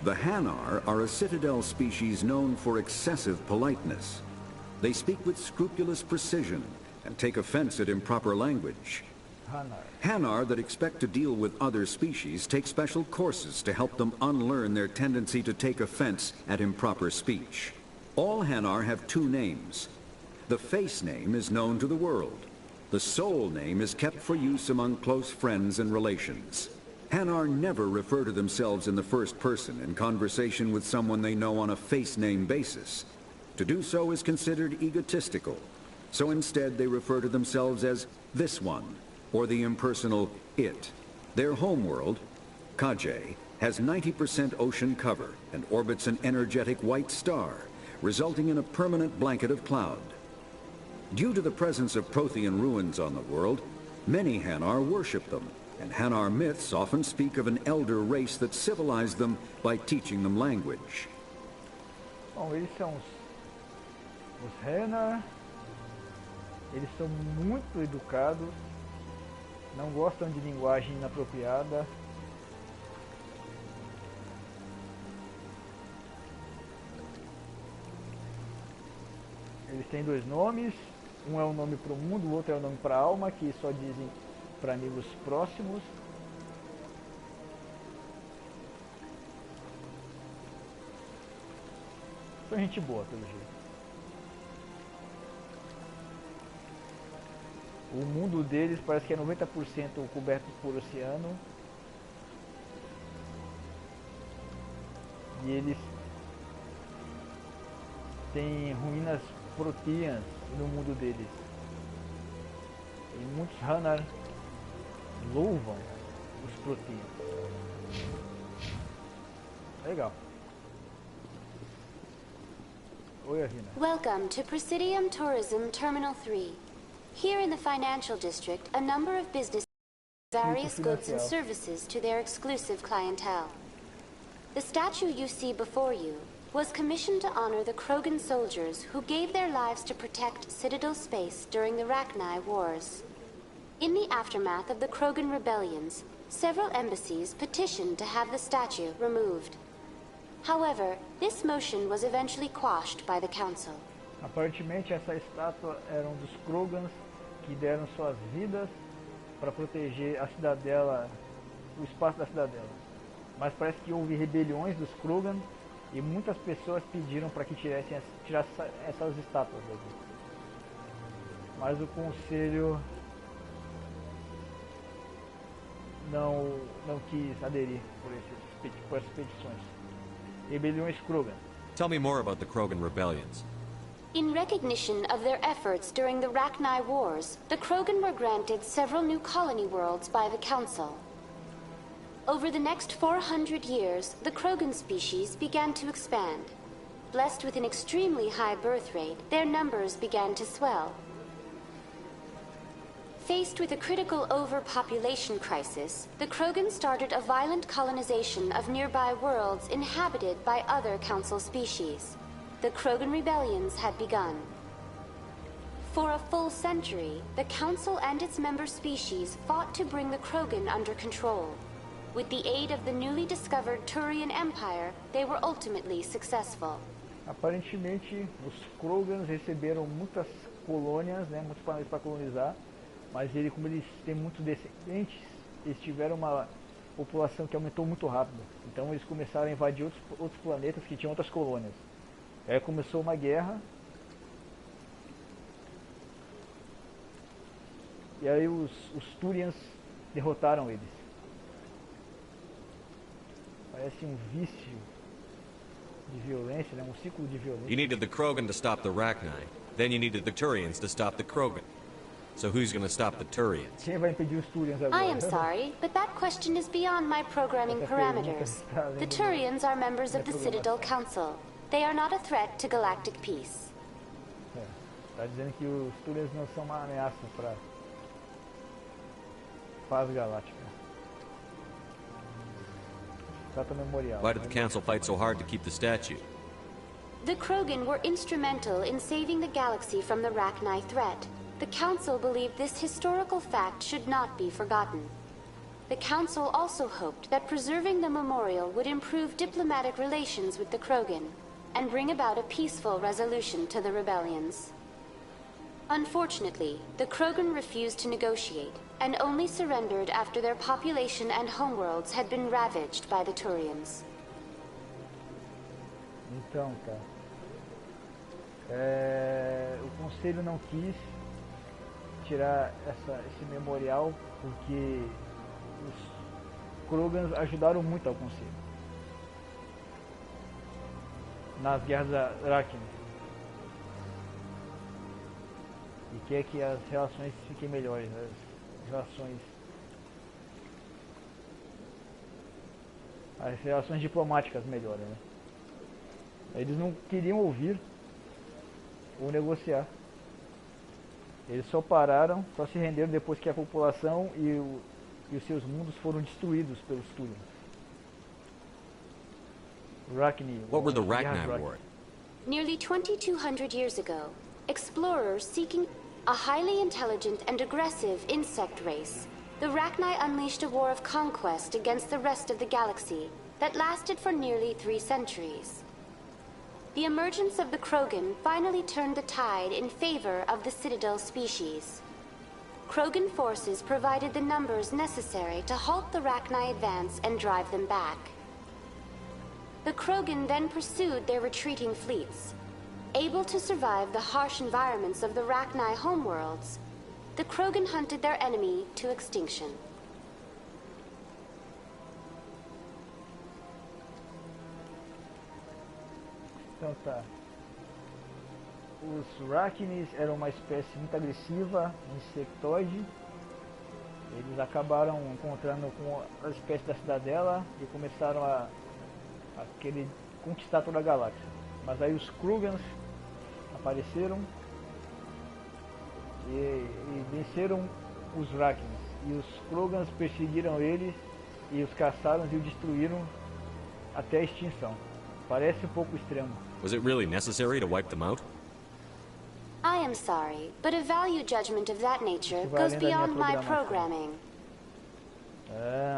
The Hanar are a citadel species known for excessive politeness. They speak with scrupulous precision and take offense at improper language. Hanar that expect to deal with other species take special courses to help them unlearn their tendency to take offense at improper speech. All Hanar have two names. The face name is known to the world. The soul name is kept for use among close friends and relations. Hanar never refer to themselves in the first person in conversation with someone they know on a face name basis. To do so is considered egotistical. So instead they refer to themselves as this one, or the impersonal it. Their homeworld, Kajay, has 90% ocean cover and orbits an energetic white star, resulting in a permanent blanket of cloud. Due to the presence of Prothean ruins on the world, many Hanar worship them, and Hanar myths often speak of an elder race that civilized them by teaching them language. Bom, eles são os Hanar. Eles são muito educados, não gostam de linguagem inapropriada. Eles têm dois nomes, um é um nome para o mundo, o outro é um nome para a alma, que só dizem para amigos próximos. São gente boa, pelo jeito. O mundo deles parece que é 90% coberto por oceano. E eles têm ruínas proteanas no mundo deles. E muitos Hanar louvam os proteanos. Legal. Oi, Arina. Welcome to Presidium Tourism Terminal 3. Here in the financial district, a number of businesses various goods and services to their exclusive clientele. The statue you see before you was commissioned to honor the Krogan soldiers who gave their lives to protect Citadel space during the Rachni Wars. In the aftermath of the Krogan rebellions, several embassies petitioned to have the statue removed. However, this motion was eventually quashed by the Council. Aparentemente essa estátua era dos Krogans que deram suas vidas para proteger a cidadela, o espaço da cidadela. Mas parece que houve rebeliões dos Krogan e muitas pessoas pediram para que tirassem essas estátuas daqui. Mas o conselho não quis aderir por essas petições. Rebeliões Krogan. Tell me more about the Krogan rebellions. In recognition of their efforts during the Rachni Wars, the Krogan were granted several new colony worlds by the Council. Over the next 400 years, the Krogan species began to expand. Blessed with an extremely high birth rate, their numbers began to swell. Faced with a critical overpopulation crisis, the Krogan started a violent colonization of nearby worlds inhabited by other Council species. The Krogan rebellions had begun. For a full century, the Council and its member species fought to bring the Krogan under control. With the aid of the newly discovered Turian Empire, they were ultimately successful. Aparentemente, os Krogans receberam muitas colônias, muitos planetas para colonizar, mas como eles têm muitos descendentes, eles tiveram uma população que aumentou muito rápido. Então eles começaram a invadir outros planetas que tinham outras colônias. Aí começou uma guerra. E aí os Turians derrotaram eles. Parece um vício de violência, um ciclo de violência. You needed the Krogan to stop the Rachni. Then you needed the Turians to stop the Krogan. So who's going to stop the Turians? Quem vai impedir os Turians agora? I am sorry, but that question is beyond my programming parameters. The Turians are members of the Citadel Council. They are not a threat to galactic peace. Tá dizendo que os Turians não são uma ameaça para paz galáctica. Memorial. Why did the Council fight so hard to keep the statue? The Krogan were instrumental in saving the galaxy from the Rachni threat. The Council believed this historical fact should not be forgotten. The Council also hoped that preserving the memorial would improve diplomatic relations with the Krogan and bring about a peaceful resolution to the rebellions. Unfortunately, the Krogan refused to negotiate and only surrendered after their population and homeworlds had been ravaged by the Turians. Então, tá. O Conselho não quis tirar esse memorial porque os Krogans ajudaram muito ao Conselho nas guerras da Arachne e quer que as relações fiquem melhores, as relações diplomáticas melhorem, né? Eles não queriam ouvir ou negociar. Eles só pararam, só se renderam depois que a população e os seus mundos foram destruídos pelos Turians. What were the Rachni Wars? Nearly 2,200 years ago, explorers seeking a highly intelligent and aggressive insect race, the Rachni unleashed a war of conquest against the rest of the galaxy that lasted for nearly 3 centuries. The emergence of the Krogan finally turned the tide in favor of the Citadel species. Krogan forces provided the numbers necessary to halt the Rachni advance and drive them back. The Krogan then pursued their retreating fleets. Able to survive the harsh environments of the Rachni homeworlds, the Krogan hunted their enemy to extinction. Então tá. Os Rachnis eram uma espécie muito agressiva, insectoide. Eles acabaram encontrando com a espécie da cidadela e começaram a querer conquistar toda a galáxia. Mas aí os Krogans apareceram e venceram os Rachnis. E os Krogans perseguiram eles e os caçaram e os destruíram até a extinção. Parece um pouco extremo. Was it really necessary to wipe them out? I am sorry, but a value judgment of that nature goes beyond my programming.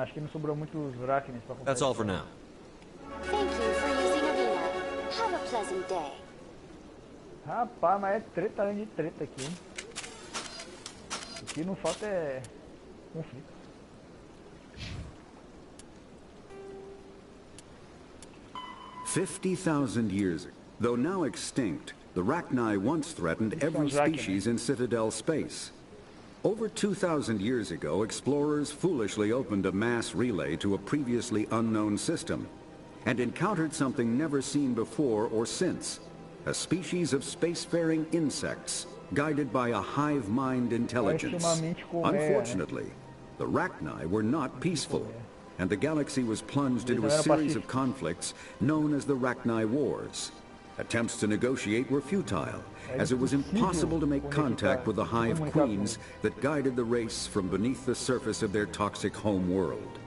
Acho que não sobrou muitos Rachnis para comprar. That's all for now. Thank you for using Arena. Have a pleasant day. Rapaz, mas é treta além de treta aqui, hein? O que não falta é conflito. $50,000 years ago, though now extinct, the Rachni once threatened every species in Citadel space. Over 2,000 years ago, explorers foolishly opened a mass relay to a previously unknown system and encountered something never seen before or since, a species of spacefaring insects guided by a hive mind intelligence. Unfortunately, the Rachni were not peaceful, and the galaxy was plunged into a series of conflicts known as the Rachni Wars. Attempts to negotiate were futile, as it was impossible to make contact with the hive queens that guided the race from beneath the surface of their toxic home world.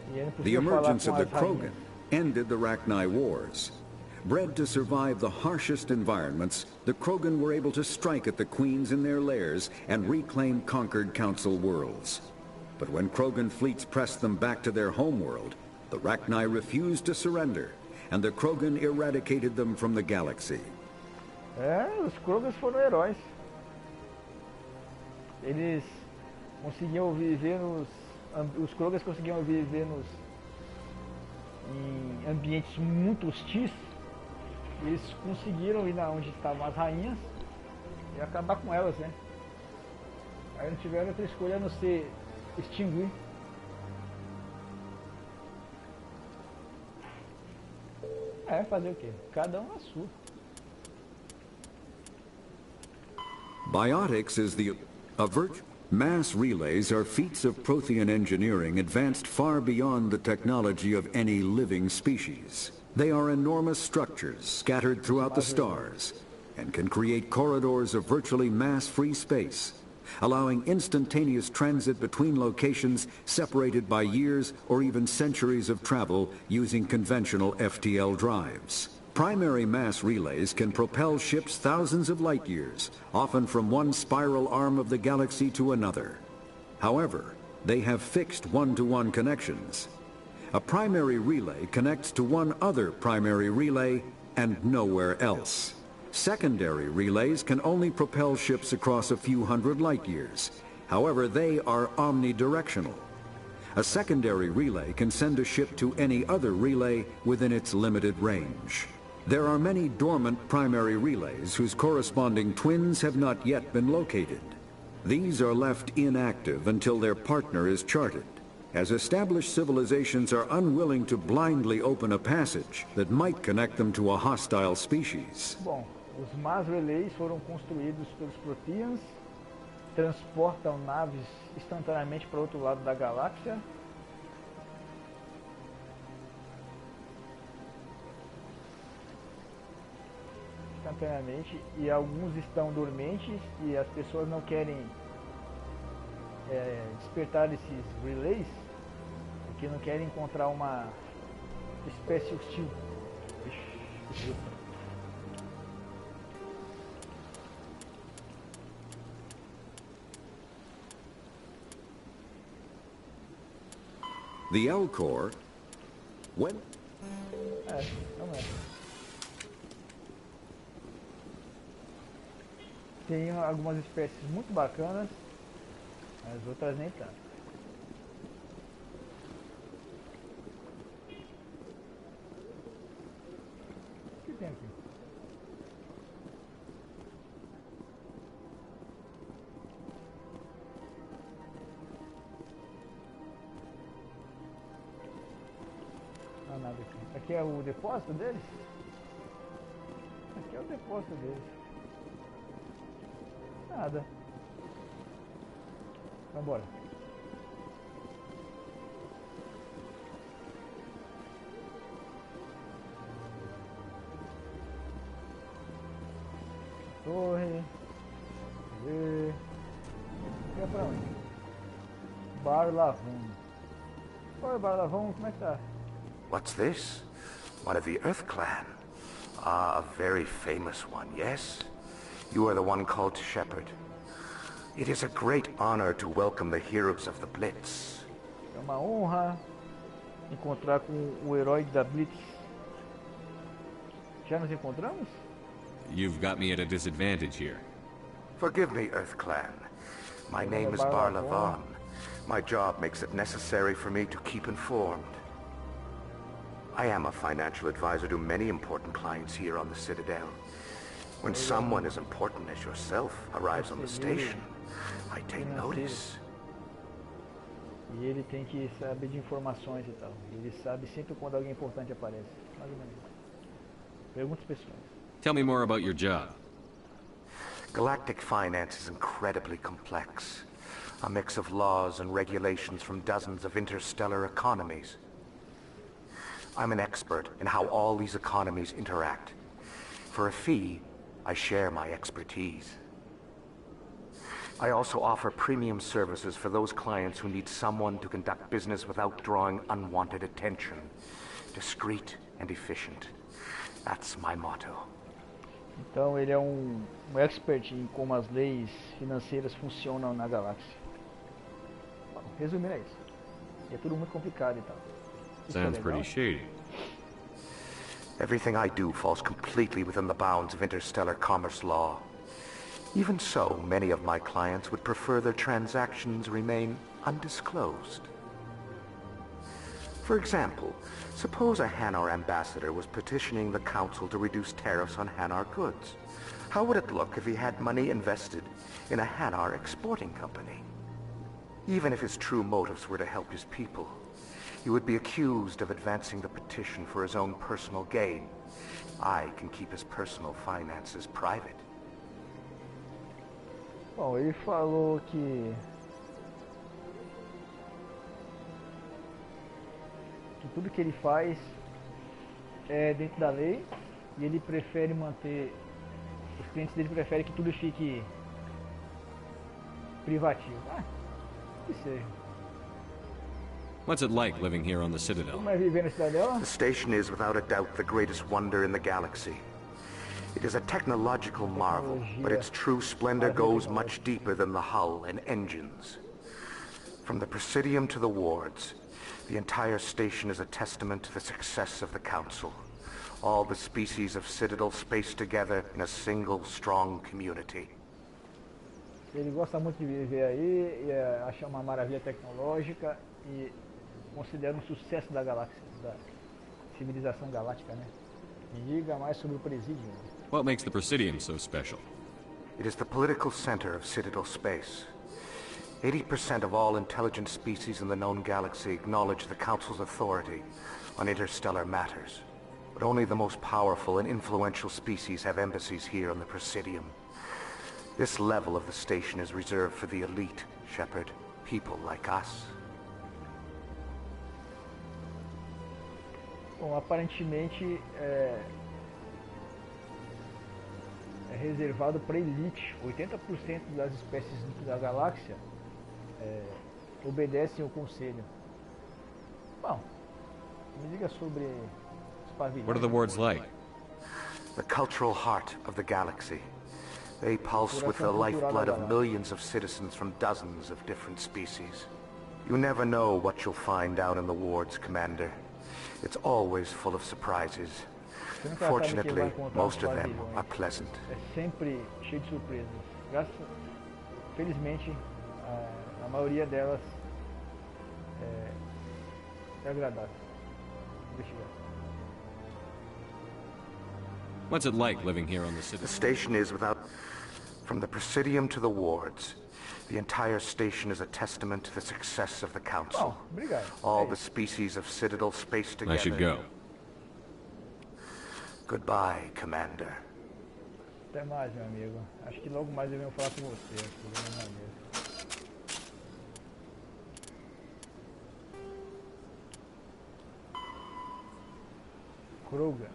The emergence of the Krogan ended the Rachni Wars. Bred to survive the harshest environments, the Krogan were able to strike at the queens in their lairs and reclaim conquered Council worlds. But when Krogan fleets pressed them back to their homeworld, the Rachni refused to surrender, and the Krogan eradicated them from the galaxy. Os Krogans foram heróis. Eles conseguiam viver os Krogans conseguiam viver em ambientes muito hostis. Eles conseguiram ir onde estavam as rainhas e acabar com elas, né? Aí não tiveram outra escolha a não ser extinguir. Fazer o quê? Cada um a sua. Biotics is a virtue. Mass relays are feats of Prothean engineering advanced far beyond the technology of any living species. They are enormous structures scattered throughout the stars and can create corridors of virtually mass-free space, allowing instantaneous transit between locations separated by years or even centuries of travel using conventional FTL drives. Primary mass relays can propel ships thousands of light years, often from one spiral arm of the galaxy to another. However, They have fixed one-to-one connections. A primary relay connects to one other primary relay and nowhere else. Secondary relays can only propel ships across a few hundred light years. However, they are omnidirectional. A secondary relay can send a ship to any other relay within its limited range. There are many dormant primary relays whose corresponding twins have not yet been located. These are left inactive until their partner is charted, as established civilizations are unwilling to blindly open a passage that might connect them to a hostile species. Bom, os mass relays foram construídos pelos Proteans, transportam naves instantaneamente para o outro lado da galáxia. Instantaneamente, e alguns estão dormentes e as pessoas não querem despertar esses relays porque não querem encontrar uma espécie hostil. The L-Core, when... Não é. Tem algumas espécies muito bacanas, as outras nem tanto. O que tem aqui? Não há nada aqui. Aqui é o depósito deles? Aqui é o depósito deles. Nada. Vambora. Torre. E... Aqui é pra onde? Bar Lavon. Oi, Bar Lavon, como é que tá? What's this? One of the Earth Clan. Ah, a very famous one, yes? You are the one called to shepherd. It is a great honor to welcome the heroes of the Blitz. É uma honra encontrar com o herói da Blitz. Já nos encontramos? You've got me at a disadvantage here. Forgive me, Earth Clan. My name is Bar Lavon. My job makes it necessary for me to keep informed. I am a financial advisor to many important clients here on the Citadel. When someone as important as yourself arrives on the station, I take notice. E ele tem que saber de informações e tal. Ele sabe sempre quando alguém importante aparece. Mais ou menos. Pergunta as pessoas. Tell me more about your job. Galactic finance is incredibly complex. A mix of laws and regulations from dozens of interstellar economies. I'm an expert in how all these economies interact. For a fee, I share my expertise. I also offer premium services for those clients who need someone to conduct business without drawing unwanted attention. Discreet and efficient. That's my motto. Então ele é um expert em como as leis financeiras funcionam na galáxia. Bom, resumindo é isso. E é tudo muito complicado e tal. Sounds pretty shady. Everything I do falls completely within the bounds of interstellar commerce law. Even so, many of my clients would prefer their transactions remain undisclosed. For example, suppose a Hanar ambassador was petitioning the Council to reduce tariffs on Hanar goods. How would it look if he had money invested in a Hanar exporting company? Even if his true motives were to help his people, he would be accused of advancing the petition for his own personal gain. I can keep his personal finances private. Bom, ele falou que tudo que ele faz é dentro da lei e ele prefere manter, os clientes dele preferem que tudo fique privativo. Que seja. What's it like living here on the Citadel? Como é viver na cidadela? The station is without a doubt the greatest wonder in the galaxy. It is a technological marvel, but its true splendor goes much deeper than the hull and engines. From the Presidium to the wards, the entire station is a testament to the success of the Council. All the species of Citadel spaced together in a single, strong community. Ele gosta muito de viver aí, e acha uma maravilha tecnológica e considera um sucesso da galáxia, da civilização galáctica, né? Me diga mais sobre o Presidium. What makes the Presidium so special? It is the political center of Citadel space. 80% of all intelligent species in the known galaxy acknowledge the Council's authority on interstellar matters. But only the most powerful and influential species have embassies here on the Presidium. This level of the station is reserved for the elite, Shepard. People like us. Bom, aparentemente é reservado para elite. 80% das espécies da galáxia obedecem ao conselho. Bom, me diga sobre os pavilhões. What are the wards like? The cultural heart of the galaxy. They pulse with the lifeblood of millions of citizens from dozens of different species. You never know what you'll find out in the wards, Commander. It's always full of surprises. Fortunately, most of them are pleasant. É sempre cheio de surpresas. Felizmente, a maioria delas é agradável. What's it like living here on the city? The station is without... From the Presidium to the wards, the entire station is a testament to the success of the Council. All the species of Citadel spaced together. I should go. Goodbye, Commander. Até mais, meu amigo. Acho que logo mais eu venho falar com você. Krogan.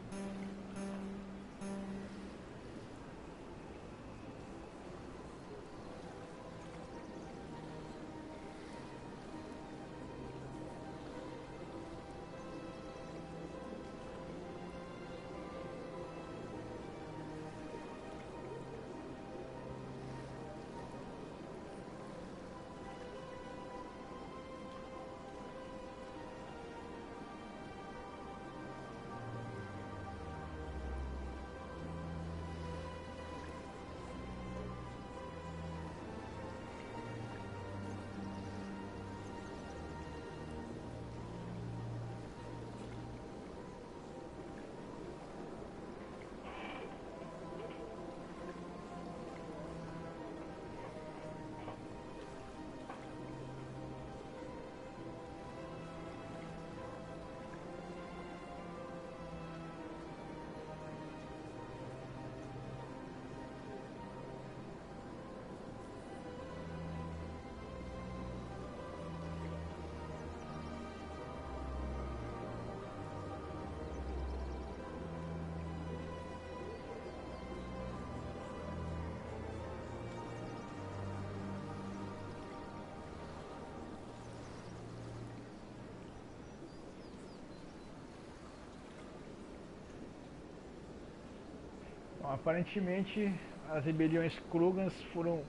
Bom, aparentemente as rebeliões Krogans foram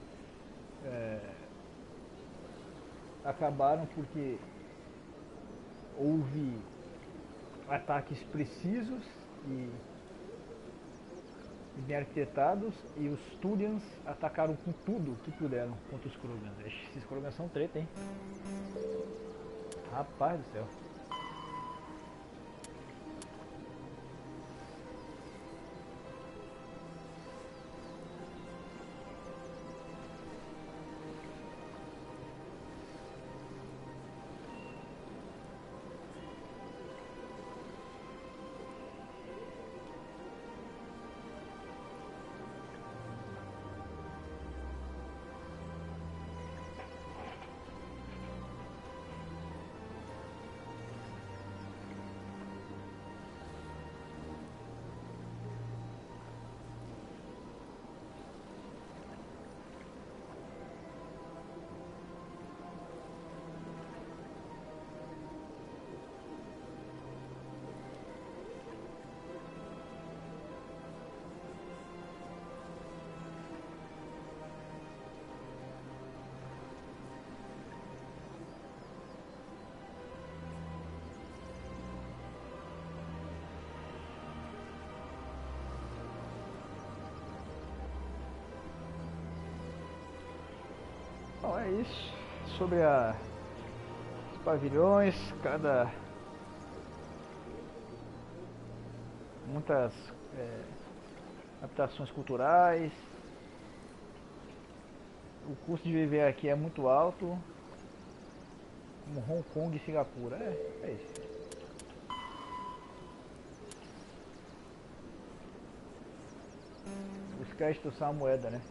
acabaram porque houve ataques precisos e bem arquitetados, e os Turians atacaram com tudo que puderam contra os Krogans. Esses Krogans são treta, hein? Rapaz do céu. É isso. Sobre os pavilhões, muitas adaptações culturais. O custo de viver aqui é muito alto, como Hong Kong e Singapura. É isso. Os créditos são a moeda, né?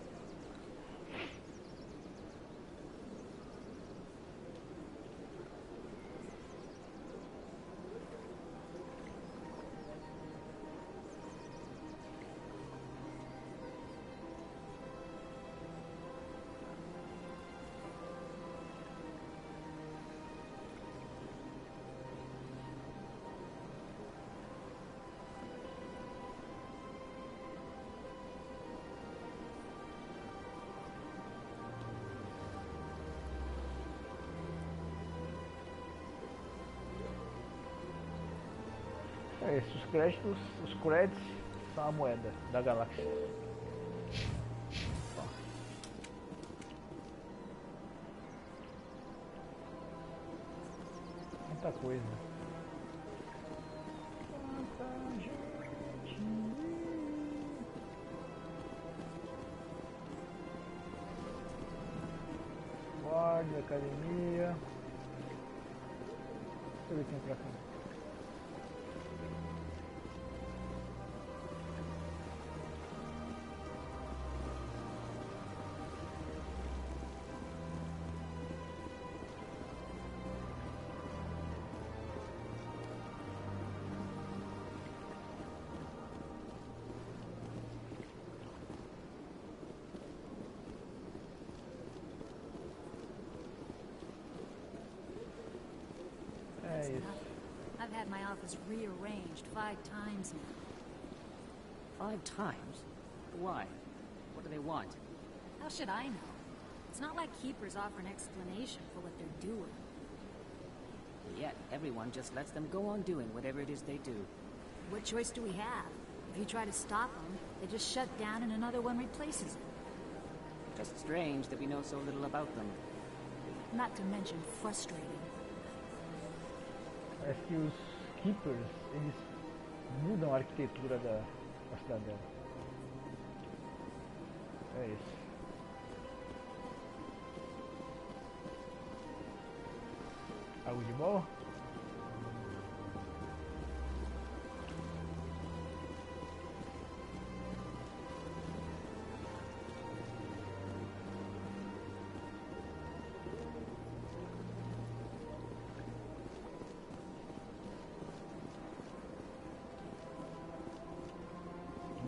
É isso, os créditos são a moeda da galáxia. Muita coisa. Quanta gente. Guarda, academia. Deixa eu ver quem é pra cá. I've had my office rearranged 5 times now. 5 times? Why? What do they want? How should I know? It's not like keepers offer an explanation for what they're doing. Yet, everyone just lets them go on doing whatever it is they do. What choice do we have? If you try to stop them, they just shut down and another one replaces it. Just strange that we know so little about them. Not to mention frustrating. Parece que os keepers, eles mudam a arquitetura da cidadela. É isso. Água de boa?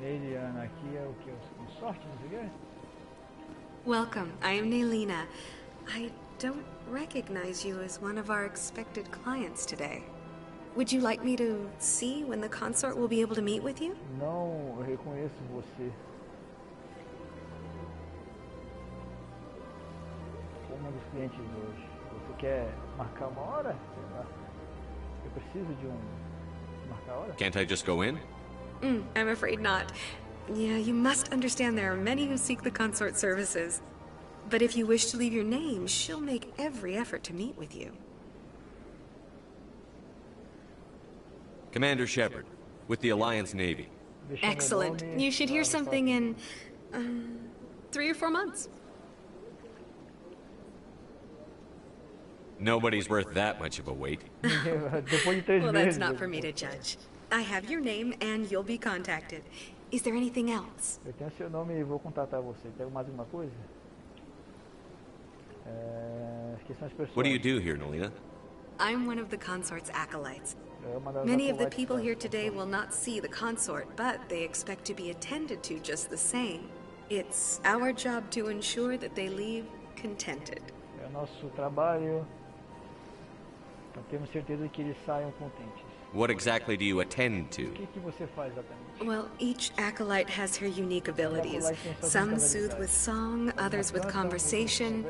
Neiliana aqui é o que? O sorte, não sei o quê? Welcome, I am Nailina. I don't recognize you as one of our expected clients today. Would you like me to see when the consort will be able to meet with you? Não reconheço você. Como um dos clientes de hoje. Você quer marcar uma hora? Sei lá. Eu preciso de marcar a hora? Can't I just go in? I'm afraid not. Yeah, you must understand there are many who seek the consort services. But if you wish to leave your name, she'll make every effort to meet with you. Commander Shepard, with the Alliance Navy. Excellent. You should hear something in 3 or 4 months. Nobody's worth that much of a wait. Well, that's not for me to judge. I have your name and you'll be contacted. Is there anything else? Eu tenho seu nome e vou contatar você. Tem mais alguma coisa? What do you do here, Nailina? I'm one of the consort's acolytes. Many of the people here today will not see the consort, but they expect to be attended to just the same. It's our job to ensure that they leave contented. É o nosso trabalho. Temos certeza que eles saiam contentes. What exactly do you attend to? O que você faz exatamente? Well, each acolyte has her unique abilities. Some soothe with song, others with conversation.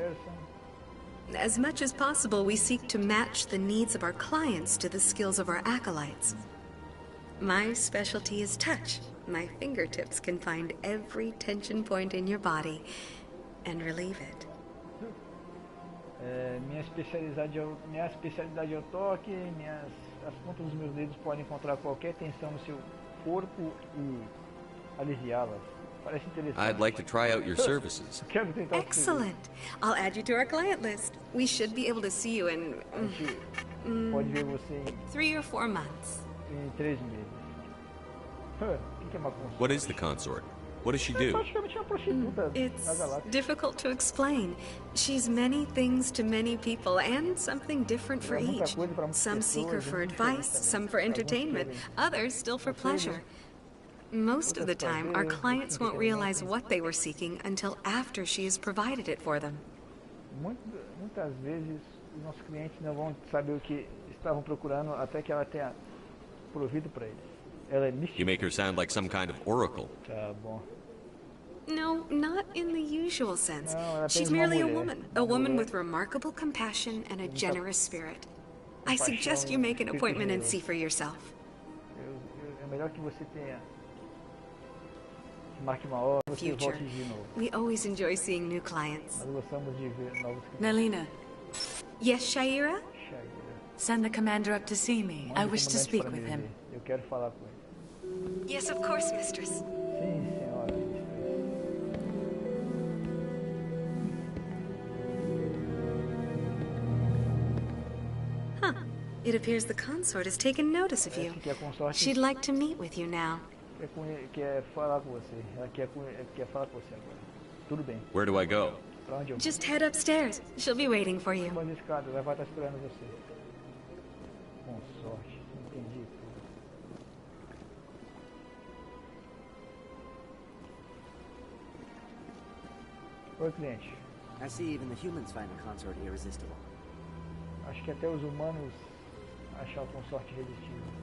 As much as possible, we seek to match the needs of our clients to the skills of our acolytes. My specialty is touch. My fingertips can find every tension point in your body and relieve it. Minha especialidade é o toque, as pontas dos meus dedos podem encontrar qualquer tensão no seu corpo e aliviá-las. Parece interessante. I'd like to try out your services. Excellent. I'll add you to our client list. We should be able to see you in pode ver você em 3 or 4 months. Em 3 meses. Que é uma consulta? What is the consort? What does she do? Praticamente uma prostituta It's da galáxia. difficult to explain. She's many things to many people and something different for each. Some seek her for advice, some for entertainment, others still for pleasure. Most of the time, our clients won't realize what they were seeking until after she has provided it for them. Muitas vezes, os nossos clientes não vão saber o que estavam procurando até que ela tenha provido para eles. Ela é mística. You make her sound like some kind of oracle. Tá bom. No, not in the usual sense. She's merely a woman with remarkable compassion and a generous spirit. I suggest you make an appointment and see for yourself. É melhor que você tenha. Marque uma hora, você volte de novo. We always enjoy seeing new clients. Nós gostamos de ver novos clientes. Nalina. Yes, Shaira? Send the commander up to see me. I wish to speak with him. Eu quero falar com ele. Yes, of course, mistress. Sim, senhora. Huh. It appears the consort has taken notice of you. She'd like to meet with you now. Quer falar com você. Ela quer falar com você agora. Tudo bem. Where do I go? Pra onde eu vou? Just head upstairs. She'll be waiting for you. Suba as escadas, ela vai estar esperando você. Com sorte. Entendi tudo. Oi, cliente. I see even the humans find the consort irresistible. Acho que até os humanos acham a consorte irresistível.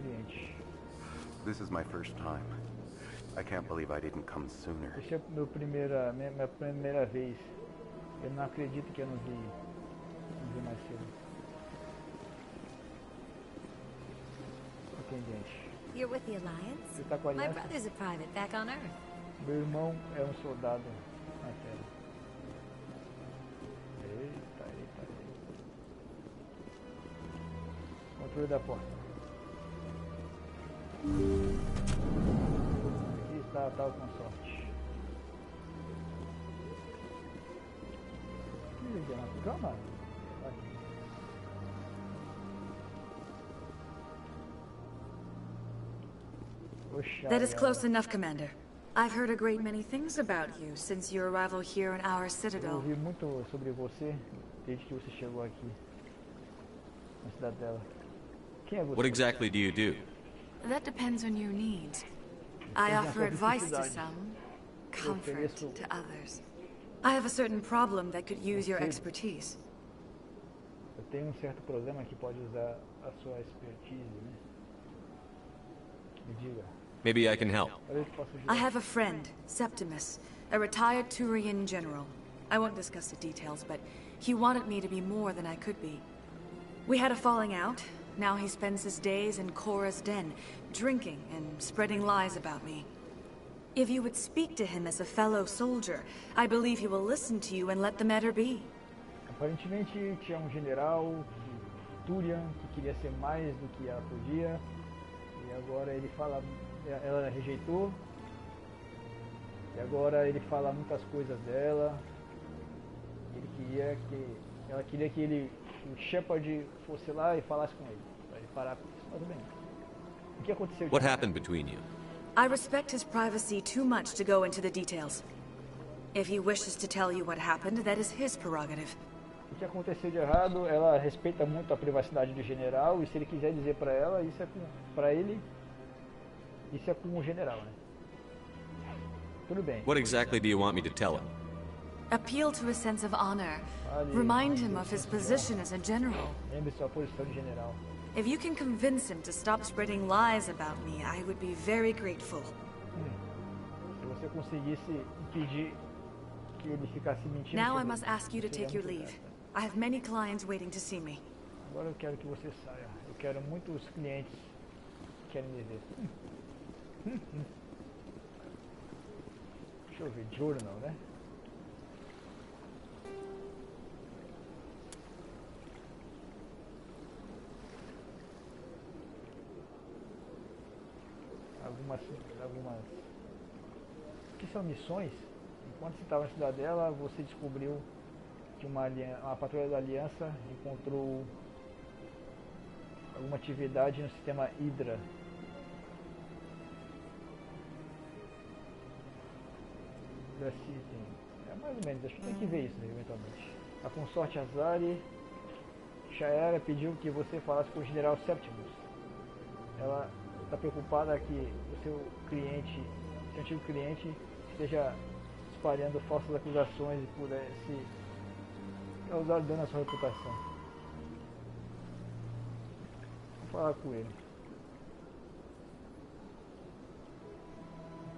Cliente. This is my first time. I can't believe I didn't come sooner. Essa é minha primeira vez. Eu não acredito que eu não vi mais cedo. Atendente. You're with the Alliance? Você tá com a My aliança? brother's a private back on Earth. Meu irmão é um soldado na Terra. Eita. Controle da porta. Aqui está a tal consorte. Calma. That is close enough, Commander. I've heard a great many things about you since your arrival here in our Eu citadel. ouvi muito sobre você desde que você chegou aqui na cidadela. Quem é você? What exactly do you do? That depends on your needs. I offer advice to some, comfort to others. I have a certain problem that could use your expertise. Eu tenho certo problema que pode usar a sua expertise, né? Me diga. Maybe I can help. I have a friend, Septimus, a retired Turian general. I won't discuss the details, but he wanted me to be more than I could be. We had a falling out. Now he spends his days in Korra's den, drinking and spreading lies about me. If you would speak to him as a fellow soldier, I believe he will listen to you and let the matter be. Aparentemente tinha general, Turian, que queria ser mais do que ela podia. E agora ele fala, ela rejeitou. E agora ele fala muitas coisas dela. Ela queria que o Shepard fosse lá e falasse com ele, para ele parar com isso. Tudo bem. O que aconteceu? What happened between you? I respect his privacy too much to go into the details. If he wishes to tell you what happened, that is his prerogative. O que aconteceu de errado? Ela respeita muito a privacidade do general, e se ele quiser dizer para ela, isso é para ele, isso é com o general, né? Tudo bem. What exactly do you want me to tell him? Appeal to his sense of honor. Remind him of his position as a general. Lembre sua posição de general. If you can convince him to stop spreading lies about me, I would be very grateful. Se você conseguisse impedir que ele ficasse mentindo. Now I must ask you to take your leave. I have many clients waiting to see me. Agora eu quero que você saia. Eu quero muitos clientes que querem me ver. Deixa eu ver, journal, né? algumas que são missões. Enquanto você estava na cidadela, você descobriu que uma patrulha da Aliança encontrou alguma atividade no sistema Hydra. É mais ou menos, acho que tem que ver isso, né, eventualmente. A consorte Azari Shaera pediu que você falasse com o general Septimus. Ela está preocupada que o seu cliente, seu antigo cliente, esteja espalhando falsas acusações e pudesse causar dano à sua reputação. Vou falar com ele.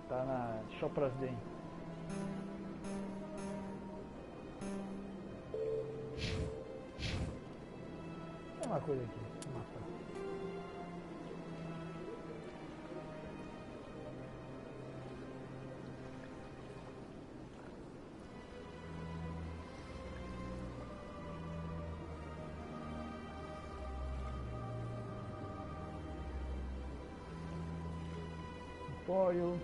Tá na Choprasden. Tem uma coisa aqui. Apoio,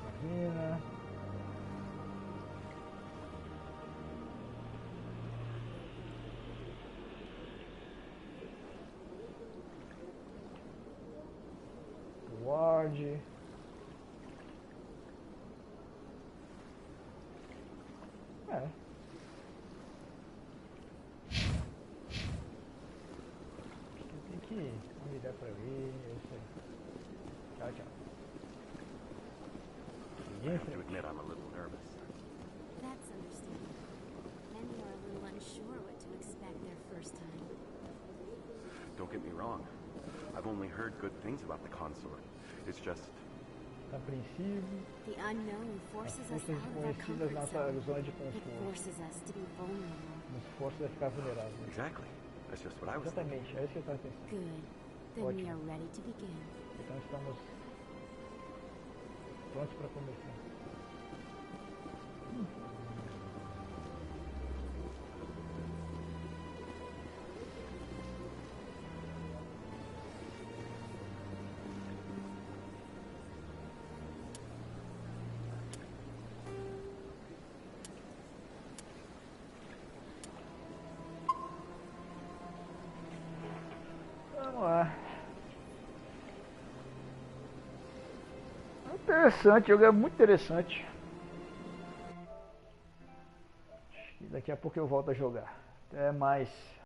marina, Ward, tem que mirar pra ver, é isso aí. Tchau, tchau. I have to admit I'm a little nervous. That's understandable. Many are a little unsure what to expect their first time. Don't get me wrong. I've only heard good things about the consort. It's just... Apreensivo. The unknown forces us out of our comfort zone. It forces us to be vulnerable. Nos força a ficar vulnerável. Exactly. That's just what I was thinking. Exatamente, é isso que eu estava pensando. Good. Then we are ready to begin. Então estamos prontos para começar. Vamos lá. Interessante, o jogo é muito interessante. Daqui a pouco eu volto a jogar. Até mais.